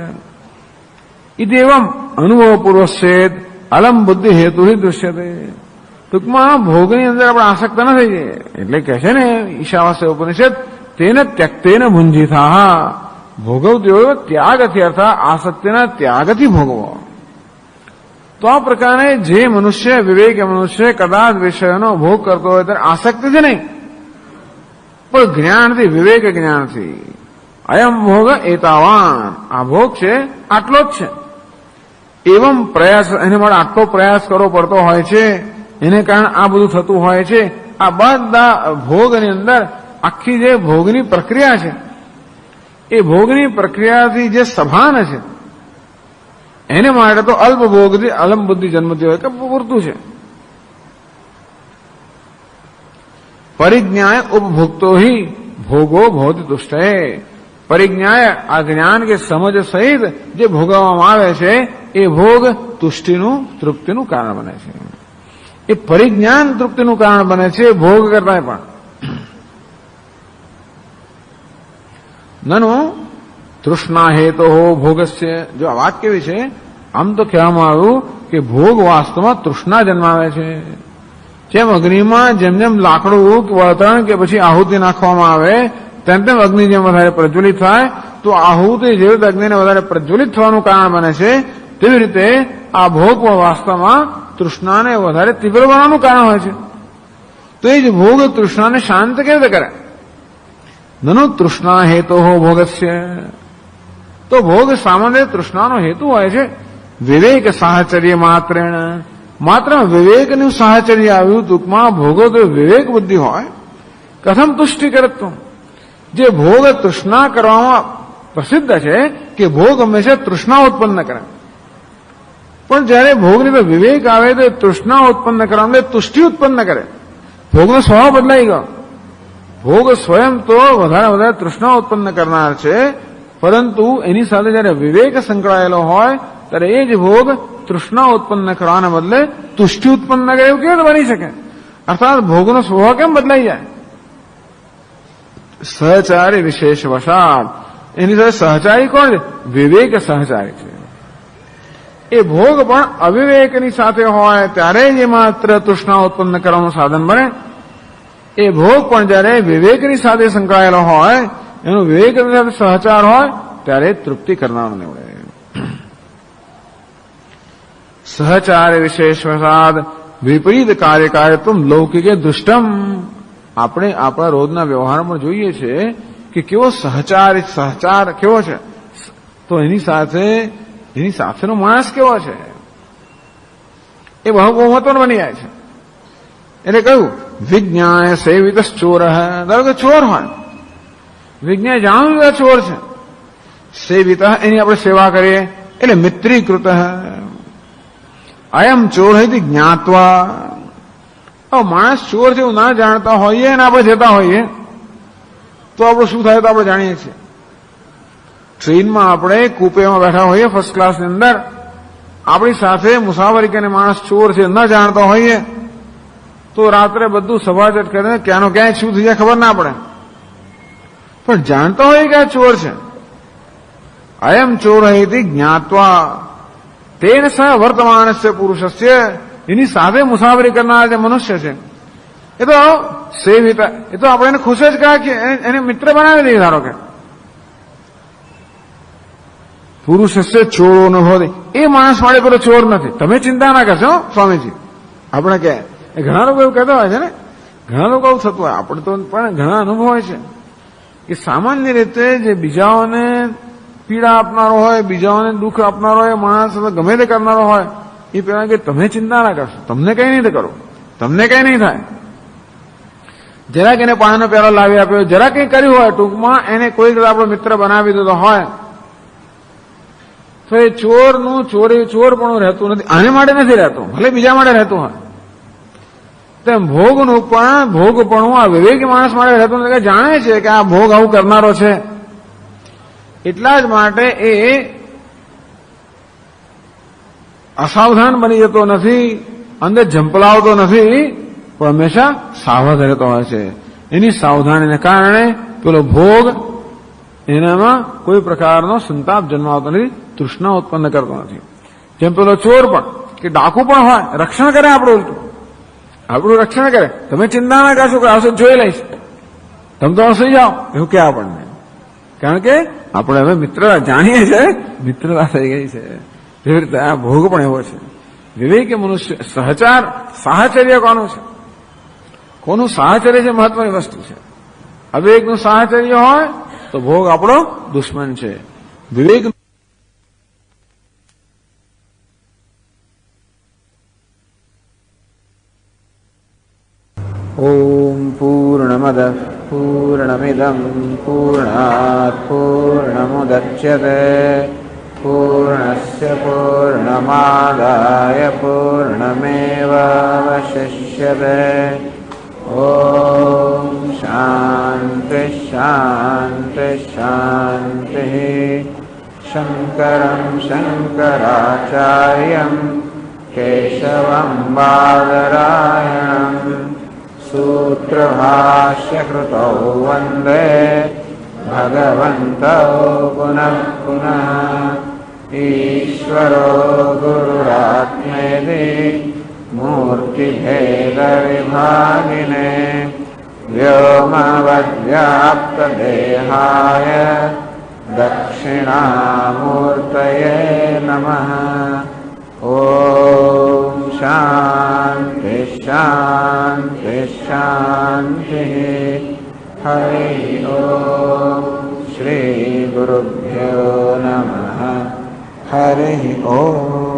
ઇતિ એવમ અનુભવપૂર્વક અલમ બુદ્ધિ હેતુ દૃશ્યતે. ટૂંકમાં ભોગની અંદર આપણે આસક્ત ન થઈ જઈએ. એટલે કહે છે ને ઈશાવાસ્ય ઉપનિષદ, તેને ત્યક્તેન ભુંજીથા. ભોગવતી હોય ત્યાગથી, અર્થાત આસક્તિના ત્યાગથી ભોગવો. તો આ પ્રકારે જે મનુષ્ય વિવેક મનુષ્ય કદાચ વિષયોનો ભોગ કરતો હોય ત્યારે આસક્તિથી નહીં પણ જ્ઞાનથી, વિવેક જ્ઞાનથી. અયમ ભોગ એતાવાન. આ ભોગ છે આટલો જ છે. એવમ પ્રયાસ, એને માટે આટલો પ્રયાસ કરવો પડતો હોય છે, એને કારણે આ બધું થતું હોય છે. આ બધા ભોગની અંદર આખી જે ભોગની પ્રક્રિયા છે એ ભોગની પ્રક્રિયાથી જે સભાન છે એને માટે તો અલ્પ ભોગથી અલમ બુદ્ધિ જન્મતી હોય કે પૂરતું છે. પરિજ્ઞાય ઉપભુક્તો હિ ભોગો ભવતિ તુષ્ટયે. પરિજ્ઞાય આ જ્ઞાન કે સમજ સહિત જે ભોગવવામાં આવે છે એ ભોગ તુષ્ટિનું, તૃપ્તિનું કારણ બને છે. એ પરિજ્ઞાન તૃપ્તિનું કારણ બને છે ભોગ કરતા પણ. નનુ તૃષ્ણા હેતો ભોગસ્ય. જો આ વાત કેવી છે, આમ તો કહેવામાં આવ્યું કે ભોગ વાસ્તવમાં તૃષ્ણા જન્માવે છે. જેમ અગ્નિમાં જેમ જેમ લાકડું વળતણ કે પછી આહુતિ નાખવામાં આવે તેમ તેમ અગ્નિ જેમ વધારે પ્રજ્વલિત થાય, તો આહુતિ જેવી રીતે અગ્નિને વધારે પ્રજ્વલિત થવાનું કારણ બને છે, તેવી રીતે આ ભોગ પણ વાસ્તવમાં તૃષ્ણાને વધારે તીવ્ર બનાવવાનું કારણ હોય છે. તો એ જ ભોગ તૃષ્ણાને શાંત કેવી રીતે કરે? નનુ તૃષ્ણા હેતો ભોગસ્ય. તો ભોગ સામાન્ય તૃષ્ણાનો હેતુ હોય છે. વિવેક સાહચર્ય માત્રેણ. માત્ર વિવેકનું સાહચર્ય આવ્યું. ટૂંકમાં ભોગો તો વિવેક બુદ્ધિ હોય. કથમ તુષ્ટિ કરતું. જે ભોગ તૃષ્ણા કરવામાં પ્રસિદ્ધ છે કે ભોગ હંમેશા તૃષ્ણા ઉત્પન્ન કરે, પણ જયારે ભોગની તો વિવેક આવે તો તૃષ્ણા ઉત્પન્ન કરવા માટે તુષ્ટિ ઉત્પન્ન કરે. ભોગનો સ્વભાવ બદલાઈ ગયો. ભોગ સ્વયં તો વધારે તૃષ્ણા ઉત્પન્ન કરનાર છે, પરંતુ એની સાથે જયારે વિવેક સંકળાયેલો હોય ત્યારે એ જ ભોગ તૃષ્ણા ઉત્પન્ન કરવાના બદલે તુષ્ટિ ઉત્પન્ન કરે એવું કેવી રીતે બની શકે? અર્થાત ભોગનો સ્વભાવ કેમ બદલાઈ જાય? સહચારી વિશેષ વસાદ, એની સાથે સહચારી કોણ છે? વિવેક સહચારી છે. એ ભોગ પણ અવિવેકની સાથે હોય ત્યારે જ માત્ર તૃષ્ણા ઉત્પન્ન કરવાનું સાધન બને. એ ભોગ પણ જયારે વિવેકની સાથે સંકળાયેલો હોય, એનો વિવેકની સાથે સહચાર હોય ત્યારે તૃપ્તિ કરનારો નીવડે. સહચાર વિશેષ વસાદ વિપરીત કાર્યકાર્યત્વ લૌકિકે દુષ્ટમ. આપણે આપણા રોજના વ્યવહારમાં જોઈએ છે કે કેવો સહચાર કેવો છે, તો એની સાથેનો માણસ કેવો છે એ બહુ મહત્વનું બની જાય છે. એટલે કહ્યું વિજ્ઞાય સેવિત ચોર. ધારો કે ચોર હોય, વિજ્ઞાય જાણવું કે ચોર છે, સેવિત એની આપણે સેવા કરીએ એટલે મિત્રીકૃત. અયમ ચોર હૈ જ્ઞાત્વા. માણસ ચોર છે એવું ના જાણતા હોઈએ અને આપણે જતા હોઈએ તો આપણું શું થાય તો આપણે જાણીએ છીએ. ટ્રેનમાં આપણે કૂપેમાં બેઠા હોઈએ ફર્સ્ટ ક્લાસની અંદર, આપણી સાથે મુસાફરી કરીને માણસ ચોર છે ન જાણતા હોઈએ તો રાત્રે બધું સભાજટ કરીને ક્યાંનો ક્યાંય શું થઈ જાય ખબર ના પડે. પણ જાણતા હોઈએ કે આ ચોર છે. અયમ ચોર હૈ જ્ઞાત્વા તેન સહ વર્તમાનસ્ય પુરુષસ્ય. એની સાથે મુસાફરી કરનાર જે મનુષ્ય છે એ તો સેવિત, એ તો આપણે એને ખુશ જ કાઢીએ, એને મિત્ર બનાવી દઈએ. ધારો કે પુરુષસ્ય ચોરો ન હોય, એ માણસ માટે પેલો ચોર નથી. તમે ચિંતા ના કરશો સ્વામીજી. આપણે કે ઘણા લોકો એવું કહેતા હોય છે ને, ઘણા લોકો એવું થતું હોય, આપણે તો પણ ઘણા અનુભવ હોય છે કે સામાન્ય રીતે જે બીજાઓને પીડા આપનારો હોય, બીજાઓને દુઃખ આપનારો હોય, માણસ ગમે તે કરનારો હોય, એ પેલા કે તમે ચિંતા ના કરશો, તમને કઈ નહીં કરો, તમને કઈ નહીં થાય. જરાક એને પાણીનો પ્યાલો લાવી આપ્યો, જરા કંઈ કર્યું હોય, ટૂંકમાં એને કોઈ આપણો મિત્ર બનાવી દીધો હોય તો એ ચોરપણું રહેતું નથી. આને માટે નથી રહેતું, ભલે બીજા માટે રહેતું હોય. તેમ ભોગપણું આ વિવેકી માણસ માટે રહેતું નથી. જાણે છે કે આ ભોગ આવું કરનારો છે, એટલા જ માટે એ અસાવધાન બની જતો નથી, અંદર ઝંપલાવતો નથી, પણ હંમેશા સાવધ રહેતો હોય છે. એની સાવધાનીને કારણે પેલો ભોગ એનામાં કોઈ પ્રકારનો સંતાપ જન્માવતો નથી, તૃષ્ણા ઉત્પન્ન કરતો નથી. જેમ પેલો ચોર પણ કે ડાકુ પણ હોય, રક્ષણ કરે આપણું રક્ષણ કરે. તમે ચિંતા ના કરશો કે આવશે જોઈ લઈશ, તમે તો સુઈ જાઓ એવું કે આપણને. કારણ કે આપણે હવે મિત્રતા જાણીએ છીએ, મિત્રતા થઈ ગઈ છે. એવી રીતે આ ભોગ પણ એવો છે. વિવેકી મનુષ્ય સાહચર્ય કોનું સાહચર્ય છે મહત્વની વસ્તુ છે. અવિવેકનું સાહચર્ય હોય તો ભોગ આપણો દુશ્મન છે. વિવેક ઓમ પૂર્ણમદ પૂર્ણમિદં પૂર્ણાત પૂર્ણમુદચ્યતે પૂર્ણસ્ય પૂર્ણમાદાય પૂર્ણમેવાવશિષ્યતે. ઓમ શાંતિ શાંતિ શાંતિ. શંકરં શંકરાચાર્યં કેશવં બાદરાયણં સૂત્રભાષ્યકૃતૌ વંદે ભગવन्तौ પુનઃ પુનઃ. ઈશ્વરો ગુરુરાત્મેતિ મૂર્તિભેદવિભાગિને વ્યોમવદ્વ્યાપ્તદેહાય દક્ષિણામૂર્તયે નમઃ. ઓમ શાંતિ શાંતિ શાંતિ. હરિ ઓમ. શ્રી ગુરુભ્યો નમઃ. હરિ ઓમ.